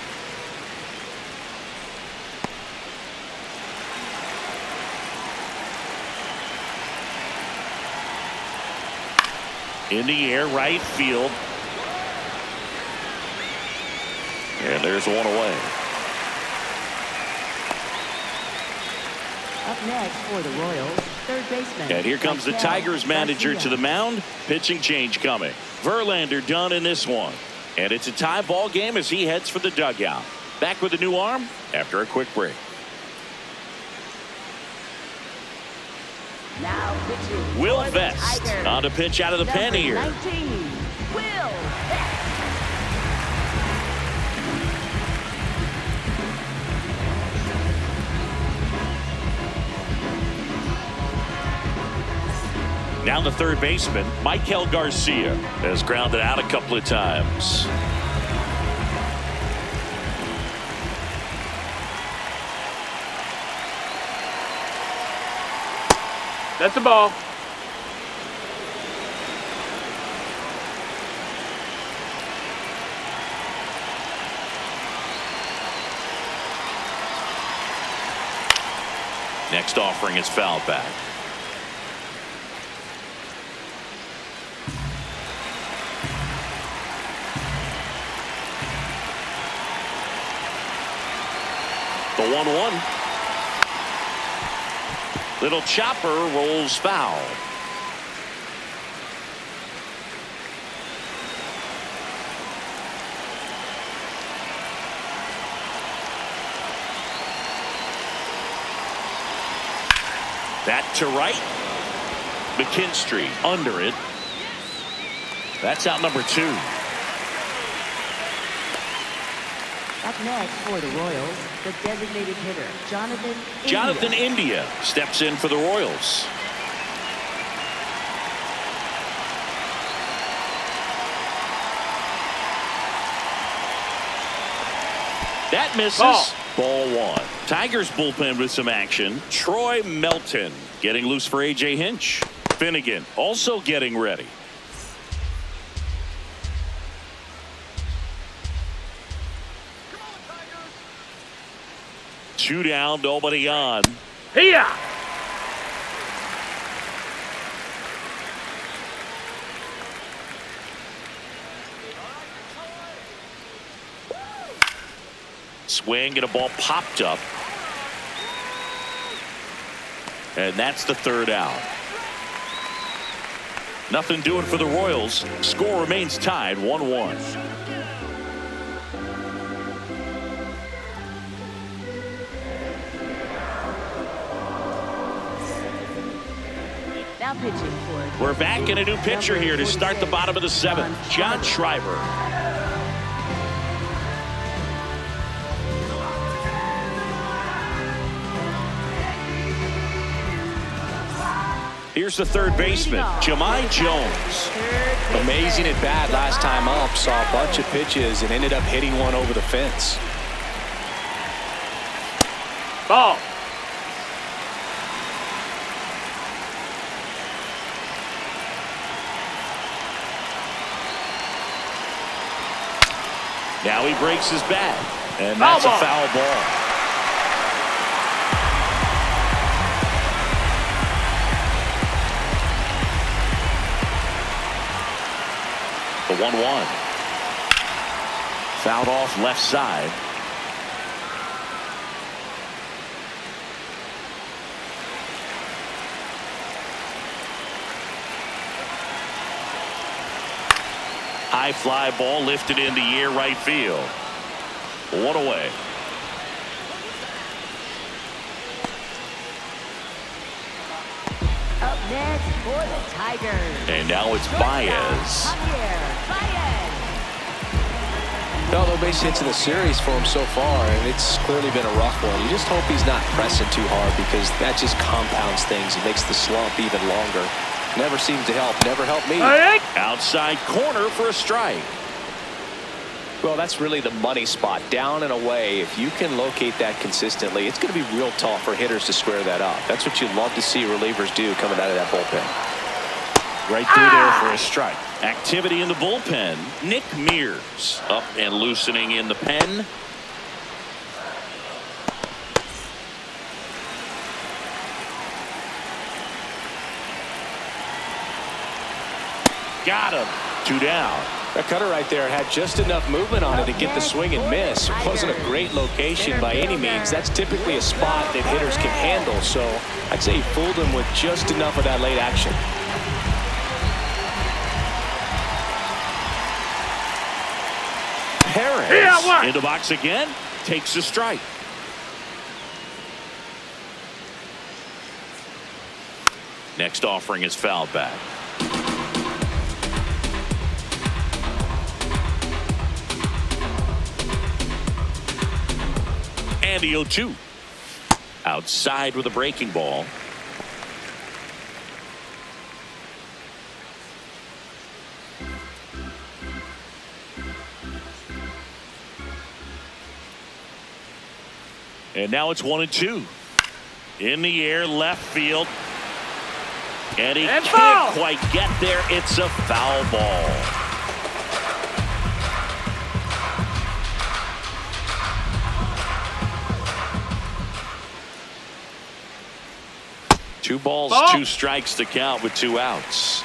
In the air, right field. there's one away. Up next for the Royals, third baseman. And here comes the Tigers manager to the mound. Pitching change coming. Verlander done in this one. And it's a tie ball game as he heads for the dugout. Back with a new arm after a quick break. Now pitching Will for the Vest Tigers. on to pitch out of the pen Number here. 19, Will Vest. Now the third baseman, Michael Garcia, has grounded out a couple of times. That's a ball. Next offering is fouled back. The 1-1. Little chopper rolls foul. That to right. McKinstry under it. That's out number 2. Up next for the Royals, the designated hitter, Jonathan India steps in for the Royals. That misses. Ball 1. Tigers bullpen with some action. Troy Melton getting loose for A.J. Hinch. Finnegan also getting ready. Two down, nobody on. Here. Swing and a ball popped up. And that's the third out. Nothing doing for the Royals. Score remains tied 1-1. Now pitching for. We're back in a new pitcher here to start the bottom of the 7th. John Schreiber. Here's the third baseman, Jahmai Jones. Amazing at bat last time up. Saw a bunch of pitches and ended up hitting one over the fence. Ball. Now he breaks his bat, and that's a foul ball. The 1-1. Fouled off left side. High fly ball lifted in the air right field. One away. Up next for the Tigers. And now it's Baez. No base hits in the series for him so far, and it's clearly been a rough one. You just hope he's not pressing too hard, because that just compounds things and makes the slump even longer. Never seemed to help. Never helped me. Outside corner for a strike. Well, that's really the money spot. Down and away. If you can locate that consistently, it's going to be real tough for hitters to square that up. That's what you love to see relievers do coming out of that bullpen. Right through there for a strike. Activity in the bullpen. Nick Mears up and loosening in the pen. Got him. 2 down. That cutter right there had just enough movement on it to get the swing and miss. It wasn't a great location by any means. That's typically a spot that hitters can handle. So I'd say he fooled him with just enough of that late action. Perez in the box again, takes a strike. Next offering is fouled back. And the 0-2. Outside with a breaking ball. And now it's 1-2. In the air, left field. And he can't quite get there. It's a foul ball. Two balls, two strikes to count with 2 outs.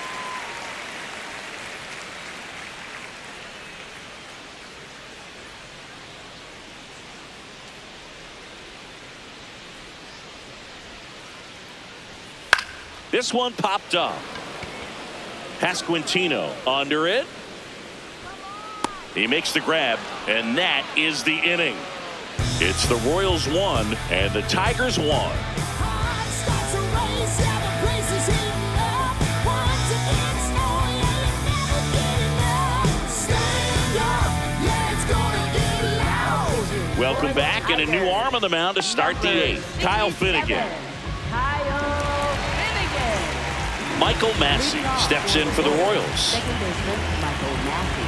This one popped up. Pasquantino under it. He makes the grab, and that is the inning. It's the Royals 1 and the Tigers 1. Welcome back, and a new arm on the mound to start the 8th. Kyle Finnegan. Michael Massey steps in for the Royals. Second baseman, Michael Massey.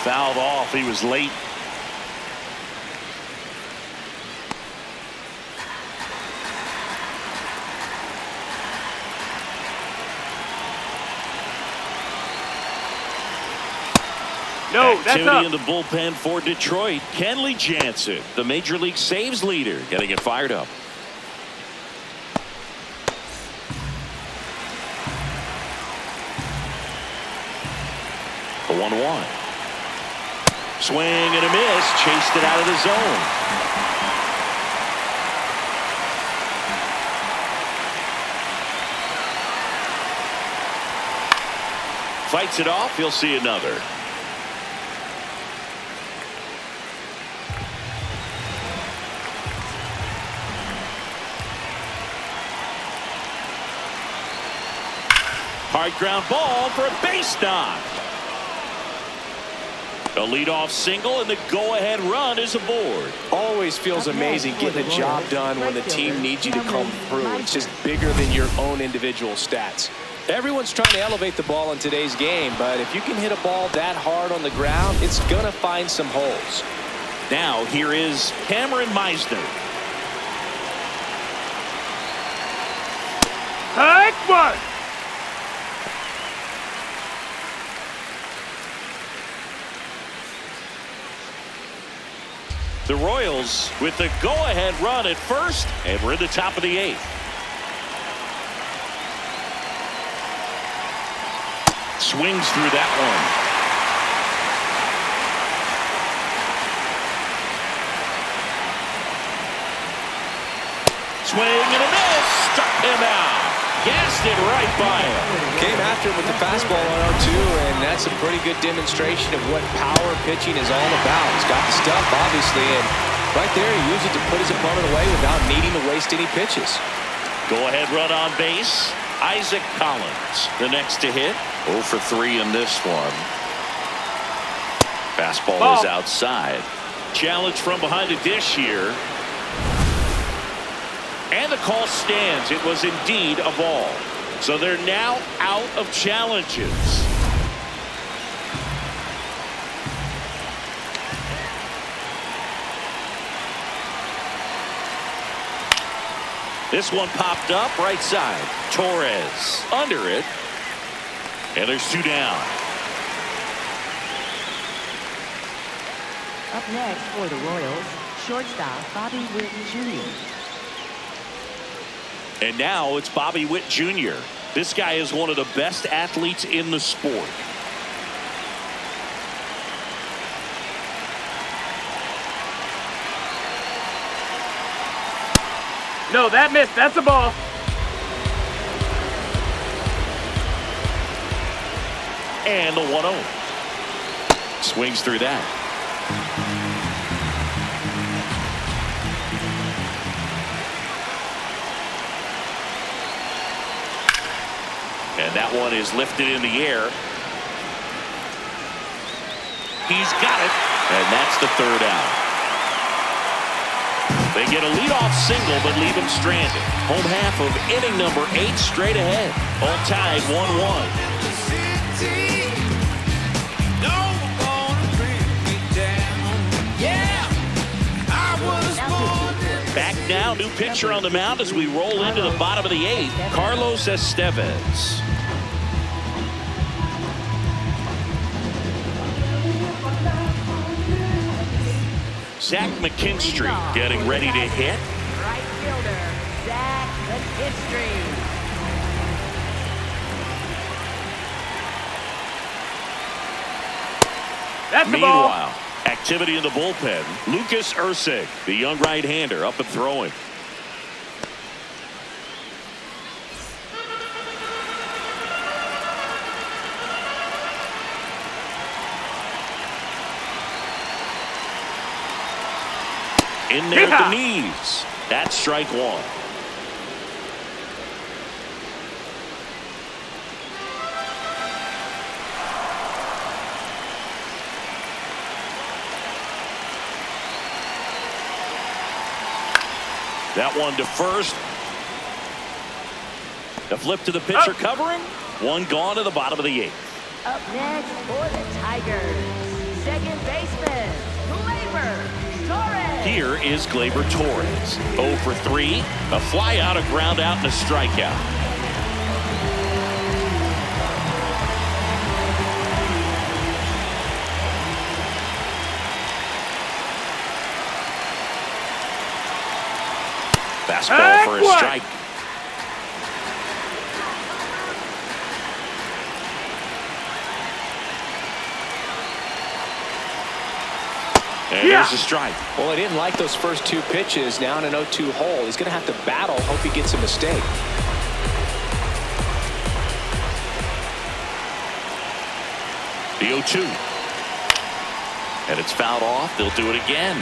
Fouled off. He was late. No, that's Activity up. in the bullpen for Detroit. Kenley Jansen, the Major League saves leader, getting it fired up. A 1-1. Swing and a miss. Chased it out of the zone. Fights it off. He'll see another. Hard ground ball for a base knock. A leadoff single, and the go-ahead run is aboard. Always feels amazing getting the job done when the team needs you to come through. It's just bigger than your own individual stats. Everyone's trying to elevate the ball in today's game, but if you can hit a ball that hard on the ground, it's going to find some holes. Now here is Cameron Meisner. Heck one. The Royals with the go-ahead run at first, and we're in the top of the 8th. Swings through that one. Swing and a miss. Struck him out. Gassed it right by him. Came after him with the fastball on 0-2, and that's a pretty good demonstration of what power pitching is all about. He's got the stuff, obviously, and right there he used it to put his opponent away without needing to waste any pitches. Go-ahead run on base. Isaac Collins, the next to hit. 0 for 3 in this one. Fastball is outside. Challenge from behind the dish here. And the call stands. It was indeed a ball. So they're now out of challenges. This one popped up right side. Torres under it. And there's 2 down. Up next for the Royals, shortstop Bobby Witt Jr. And now it's Bobby Witt Jr. This guy is one of the best athletes in the sport. No, that missed. That's a ball. And the 1-0. Swings through that. And that one is lifted in the air. He's got it. And that's the third out. They get a leadoff single but leave him stranded. Home half of inning number 8 straight ahead. All tied 1-1. Back now, new pitcher on the mound as we roll into the bottom of the 8th, Carlos Estevez. Zach McKinstry getting ready to hit. Right fielder, Zach McKinstry. That's the ball. Meanwhile, activity in the bullpen. Lucas Ursig, the young right-hander, up and throwing. In there at the knees. That's strike 1. That one to first. The flip to the pitcher covering. One gone to the bottom of the 8th. Up next for the Tigers, second baseman, Gleyber Torres. Here is Gleyber Torres. 0 for 3. A fly out, a ground out, and a strikeout. Fastball for a strike. And there's a strike. Well, he didn't like those first 2 pitches. Now in an 0-2 hole, he's going to have to battle. Hope he gets a mistake. The 0-2. And it's fouled off. They'll do it again.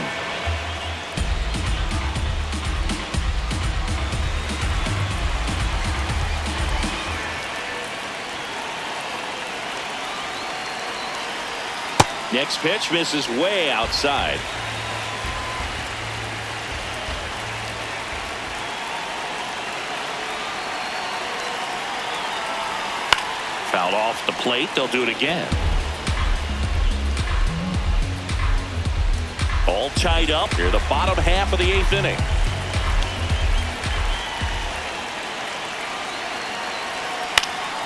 Next pitch misses way outside. Fouled off the plate. They'll do it again. All tied up here, the bottom half of the 8th inning.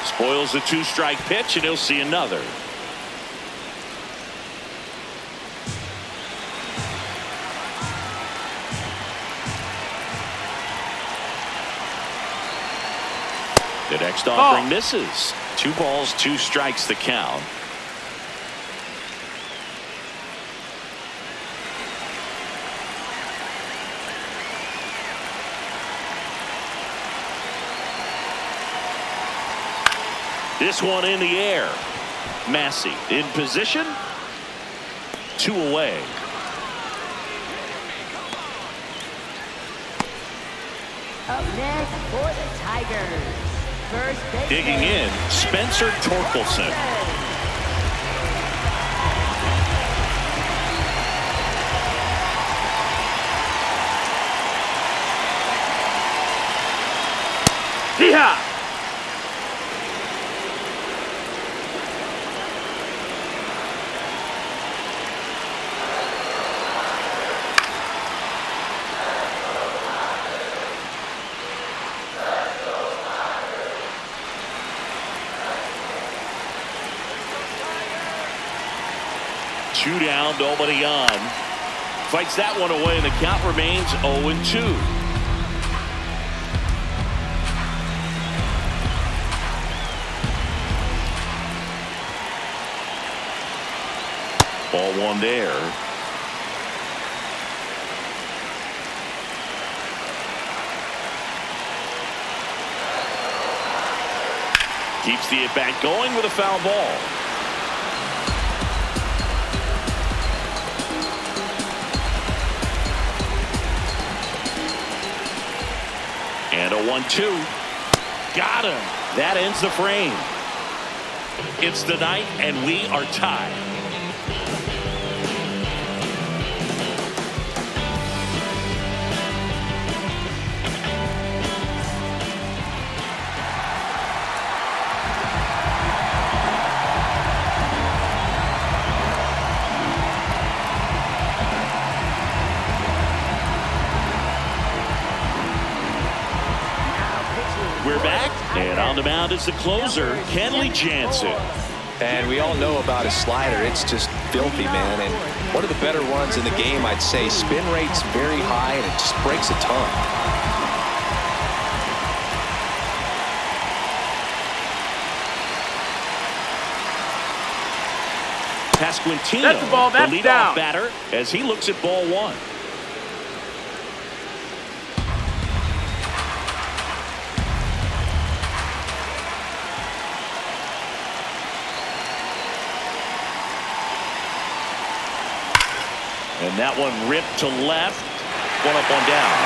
Spoils the 2-strike pitch, and he'll see another. The next offering misses. 2 balls, 2 strikes the count. This one in the air. Massey in position. 2 away. Up next for the Tigers, first baseman. Digging in, Spencer Torkelson. Yeehaw! 2 down, nobody on. Fights that one away, and the count remains 0-2. Ball 1 there. Keeps the at-bat going with a foul ball. And a 1-2. Got him. That ends the frame. It's the night, and we are tied. We're back, and on the mound is the closer, Kenley Jansen. And we all know about his slider. It's just filthy, man. And one of the better ones in the game, I'd say. Spin rate's very high, and it just breaks a ton. Pasquantino, That's the ball, that's the leadoff down. batter, as he looks at ball 1. And that one ripped to left. 1 up, 1 down.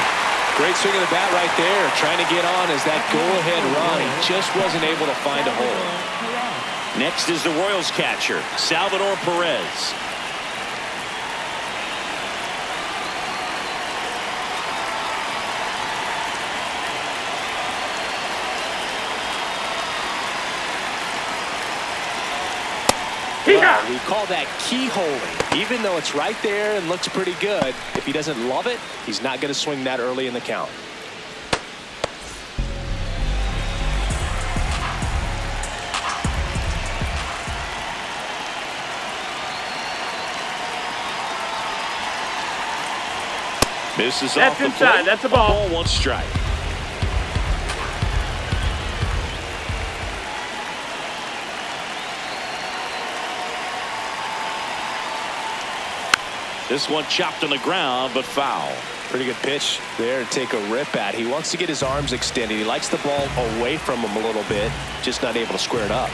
Great swing of the bat right there. Trying to get on as that go-ahead run. He just wasn't able to find a hole. Next is the Royals catcher, Salvador Perez. Hee-haw! We call that keyholing. Even though it's right there and looks pretty good, if he doesn't love it, he's not going to swing that early in the count. Misses That's off the inside. plate. That's a ball. 1 strike. This one chopped on the ground, but foul. Pretty good pitch there to take a rip at. He wants to get his arms extended. He likes the ball away from him a little bit, just not able to square it up.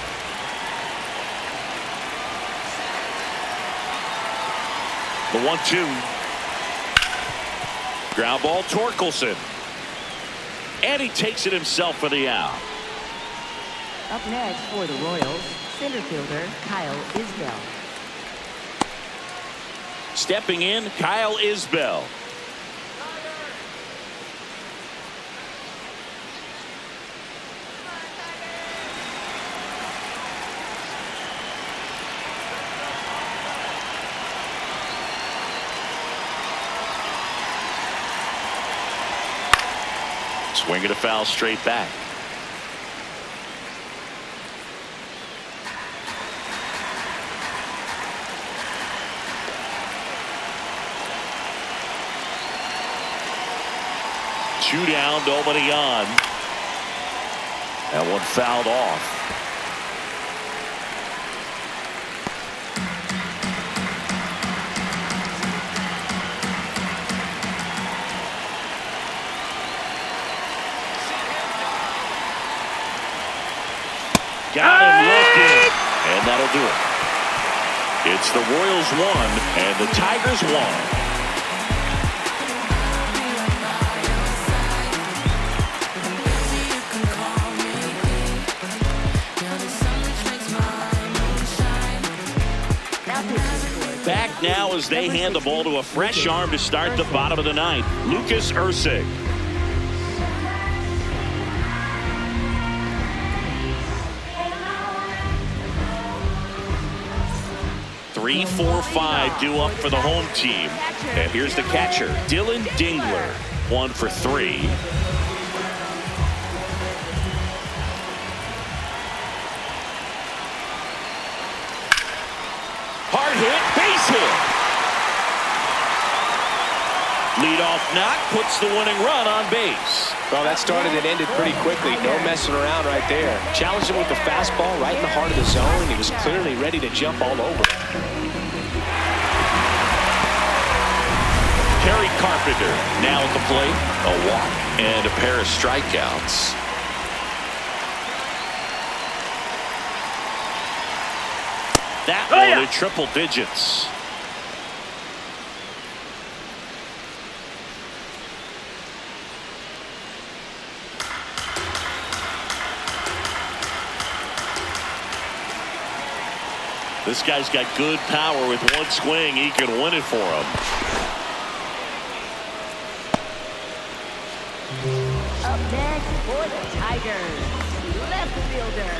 The 1-2. Ground ball, Torkelson. And he takes it himself for the out. Up next for the Royals, center fielder Kyle Isbell. Stepping in, Kyle Isbell. Swing and a foul straight back. Two down, nobody on. That one fouled off. Got him looking, and that'll do it. It's the Royals 1 and the Tigers 1. Back now as they hand the ball to a fresh arm to start the bottom of the ninth, Lucas Ursig. Three, 4, 5 due up for the home team. And here's the catcher, Dylan Dingler. 1 for 3. Hard hit, base Leadoff knock puts the winning run on base. Well, that started and ended pretty quickly. No messing around right there. Challenged him with the fastball right in the heart of the zone, and he was clearly ready to jump all over. Terry Carpenter now at the plate. A walk and a pair of strikeouts. That one in triple digits. This guy's got good power. With one swing, he can win it for him. Up next for the Tigers, left fielder,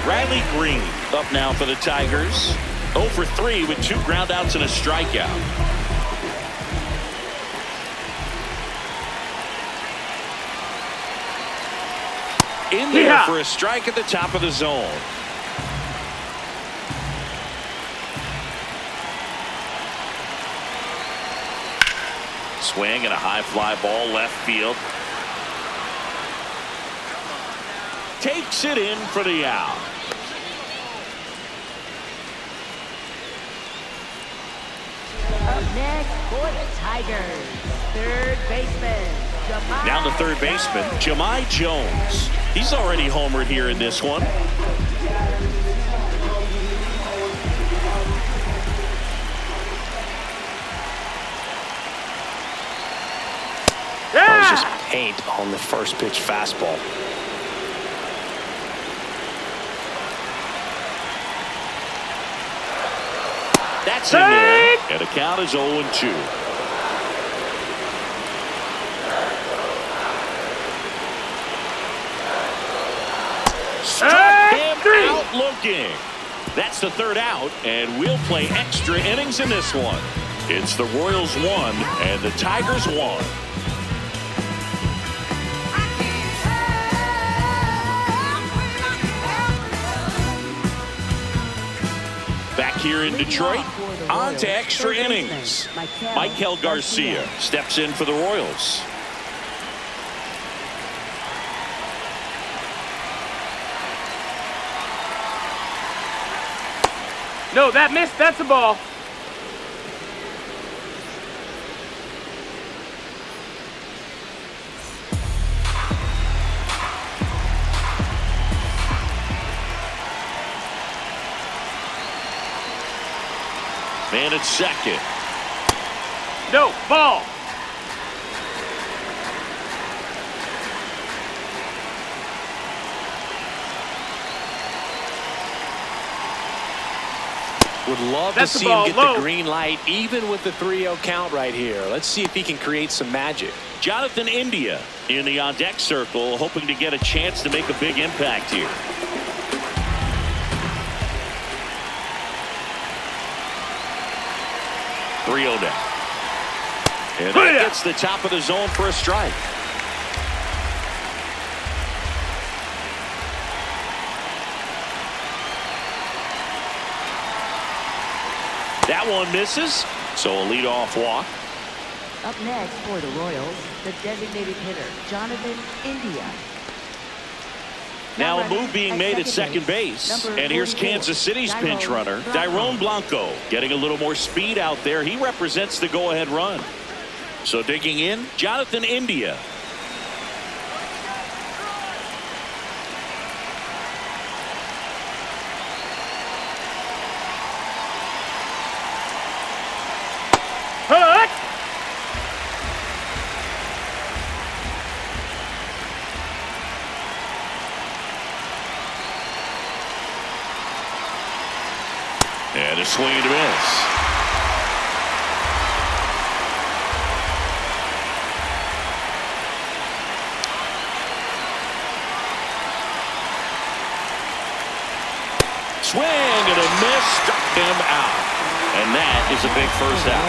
Riley Green up now for the Tigers. 0 for 3 with 2 groundouts and a strikeout. In there for a strike at the top of the zone. Swing and a high fly ball left field. Takes it in for the out. Up next for the Tigers, third baseman, Jahmai. Down to third baseman, Jahmai Jones. He's already homered here in this one. That was just paint on the first pitch fastball. That's in there, and the count is 0-2. Struck him out looking. That's the third out, and we'll play extra innings in this one. It's the Royals 1 and the Tigers 1. Back here in Detroit, on to extra innings. Michael Garcia steps in for the Royals. No, that missed. That's a ball. Man at second. No, ball. Would love to see him get the green light, even with the 3-0 count right here. Let's see if he can create some magic. Jonathan India in the on-deck circle, hoping to get a chance to make a big impact here. .3-0 down. And that gets the top of the zone for a strike. That one misses, so a leadoff walk. Up next for the Royals, the designated hitter, Jonathan India. Now a move being made at second base. And here's Kansas City's pinch runner, Dyrone Blanco, getting a little more speed out there. He represents the go-ahead run. So digging in, Jonathan India. And a swing and a miss. Swing and a miss, struck him out. And that is a big first out.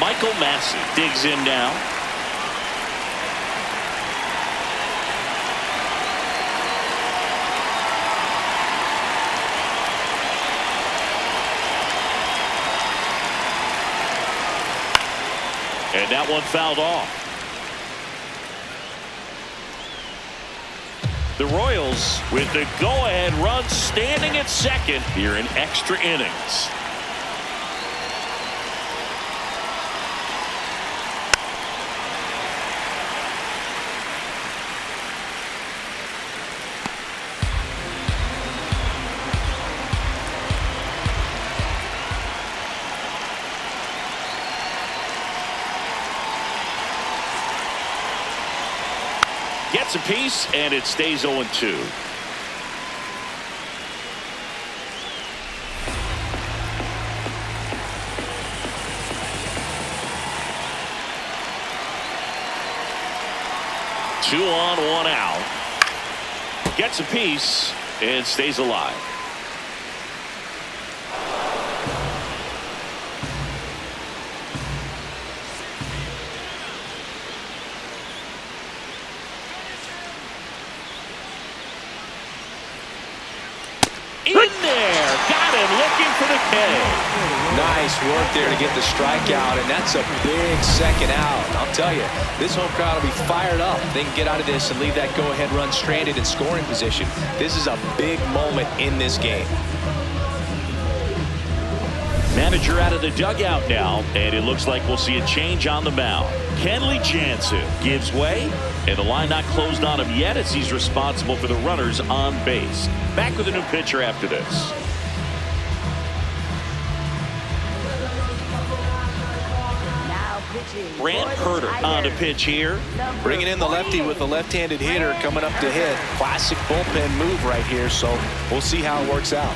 Michael Massey digs in now. that one fouled off. The Royals with the go-ahead run standing at second here in extra innings. Gets a piece, and it stays 0-2. Two on, one out. Gets a piece and stays alive. In there, got him looking for the K. Nice work there to get the strikeout, and that's a big second out. And I'll tell you, this home crowd will be fired up. They can get out of this and leave that go-ahead run stranded in scoring position. This is a big moment in this game. Manager out of the dugout now, and it looks like we'll see a change on the mound. Kenley Jansen gives way, and the line not closed on him yet as he's responsible for the runners on base. Back with a new pitcher after this. Now pitching. Brant Herter on to pitch here. Bringing in the lefty with the left-handed hitter coming up to hit. Classic bullpen move right here, so we'll see how it works out.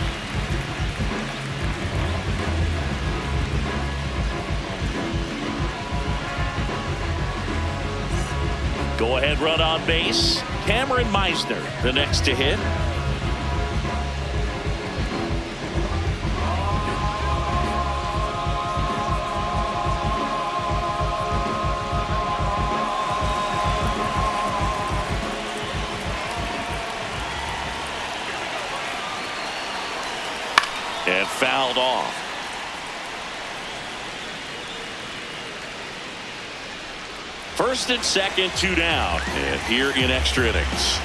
Go-ahead run on base. Cameron Meisner, the next to hit. And fouled off. First and second, two down, and here in extra innings.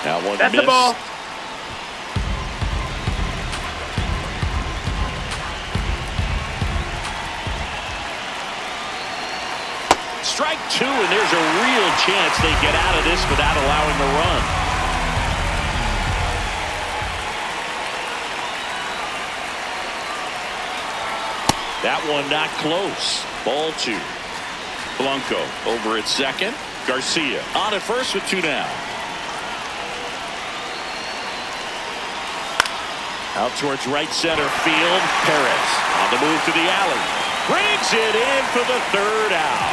Now one That's miss. the ball. Strike two, and there's a real chance they get out of this without allowing the run. That one not close. Ball two. Blanco over at second. Garcia on at first with two down. Out towards right center field. Perez on the move to the alley. Brings it in for the third out.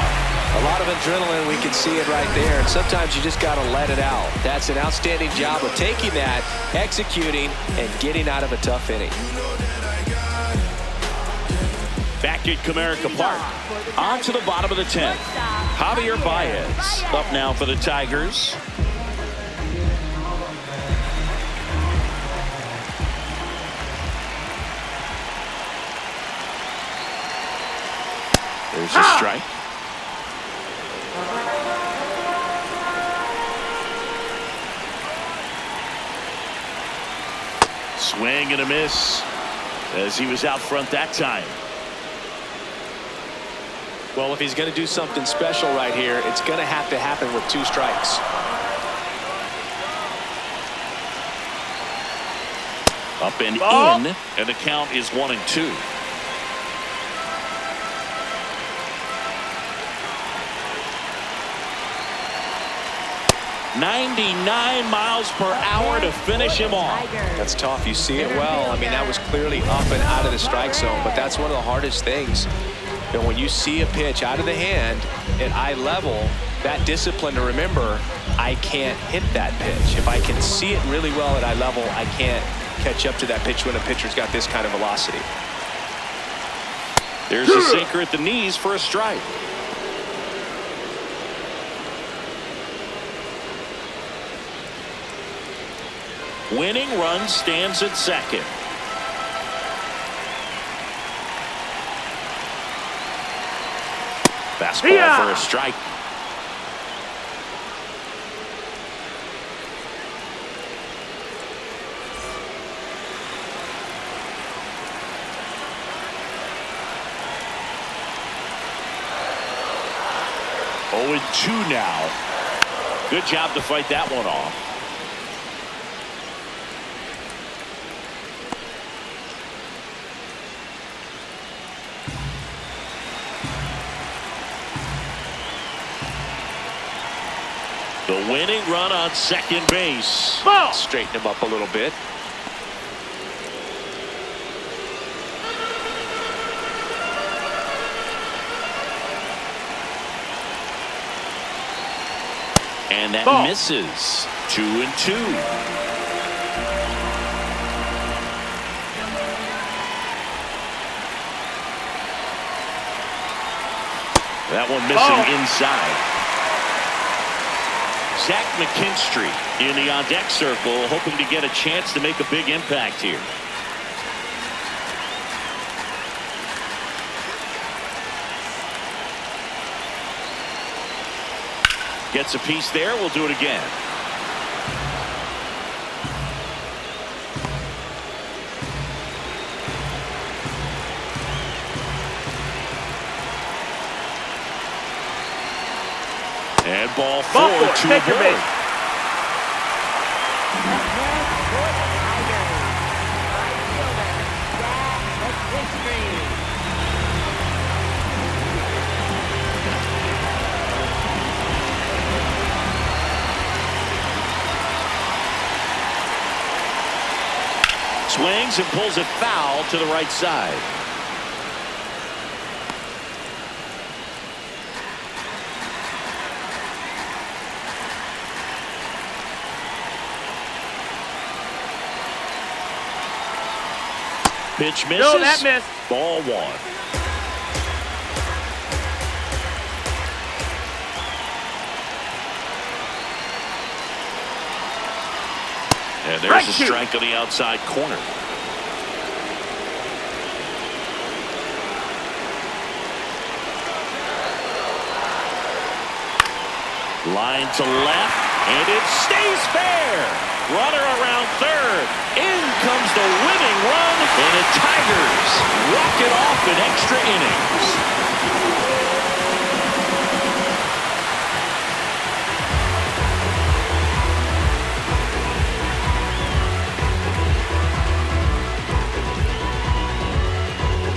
A lot of adrenaline, we can see it right there, and sometimes you just got to let it out. That's an outstanding job of taking that, executing, and getting out of a tough inning. Back at Comerica Park. On to the bottom of the 10th. Javier Baez up now for the Tigers. There's a strike. Swing and a miss as he was out front that time. Well, if he's going to do something special right here, it's going to have to happen with two strikes. Up and Ball. in, and the count is 1-2. .99 miles per hour to finish him off. That's tough. You see it well. I mean, that was clearly up and out of the strike zone, but that's one of the hardest things. And when you see a pitch out of the hand at eye level, that discipline to remember, I can't hit that pitch. If I can see it really well at eye level, I can't catch up to that pitch when a pitcher's got this kind of velocity. There's a sinker at the knees for a strike. Winning run stands at second. Fastball for a strike. Oh, 2 now. Good job to fight that one off. The winning run on second base. Ball. Straighten him up a little bit. And that Ball. misses. 2-2. That one missing inside. Zach McKinstry in the on-deck circle, hoping to get a chance to make a big impact here. Gets a piece there. We'll do it again. And ball 4 to take your avoid. base. Swings and pulls it foul to the right side. Pitch misses. No, that missed. Ball 1. And there's Right a shoot. strike on the outside corner. Line to left, and it stays fair. Runner around third. In comes the winning run, and the Tigers walk it off in extra innings.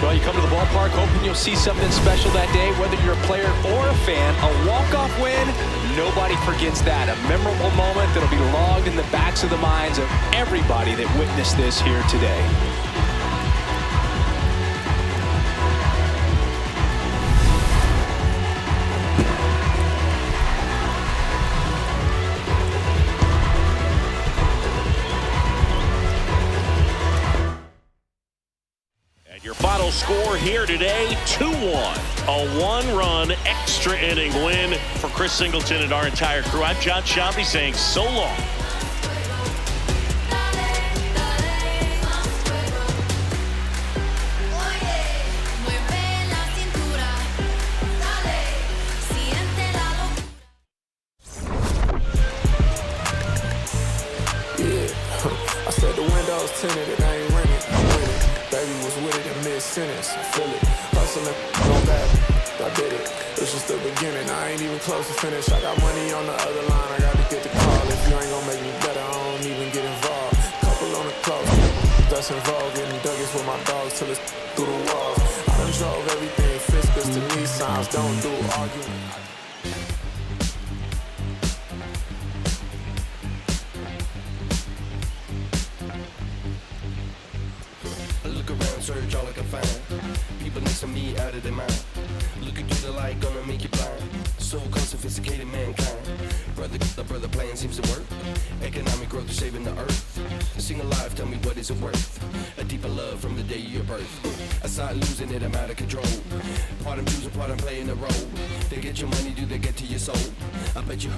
Well, you come to the ballpark hoping you'll see something special that day, whether you're a player or a fan. A walk-off win, nobody forgets that. A memorable moment that'll be logged in the backs of the minds of everybody that witnessed this here today. Your final score here today, 2-1. A one-run extra inning win for Chris Singleton and our entire crew. I'm John Shambi saying so long. I said the windows tinted and I ain't renting. Baby was with it in mid-sentence. Feel it. Hustling, go back. I did it. It's just the beginning. I ain't even close to finish. I got money on the other line. I got to get the call. If you ain't gonna make me better, I don't even get involved. Couple on the close. That's involved. Getting duggies with my dogs till it's through the walls. I done drove everything. Fiscus to Nissans. Don't do arguing. Look around, search all I can find. People next to me out of their mind. Looking through the light, gonna make you blind. So called sophisticated mankind. The brother plan seems to work. Economic growth is saving the earth. Sing alive, tell me what is it worth? A deeper love from the day of your birth. I start losing it, I'm out of control. Part I'm choosing, part I'm playing the role. They get your money, do they get to your soul? I bet you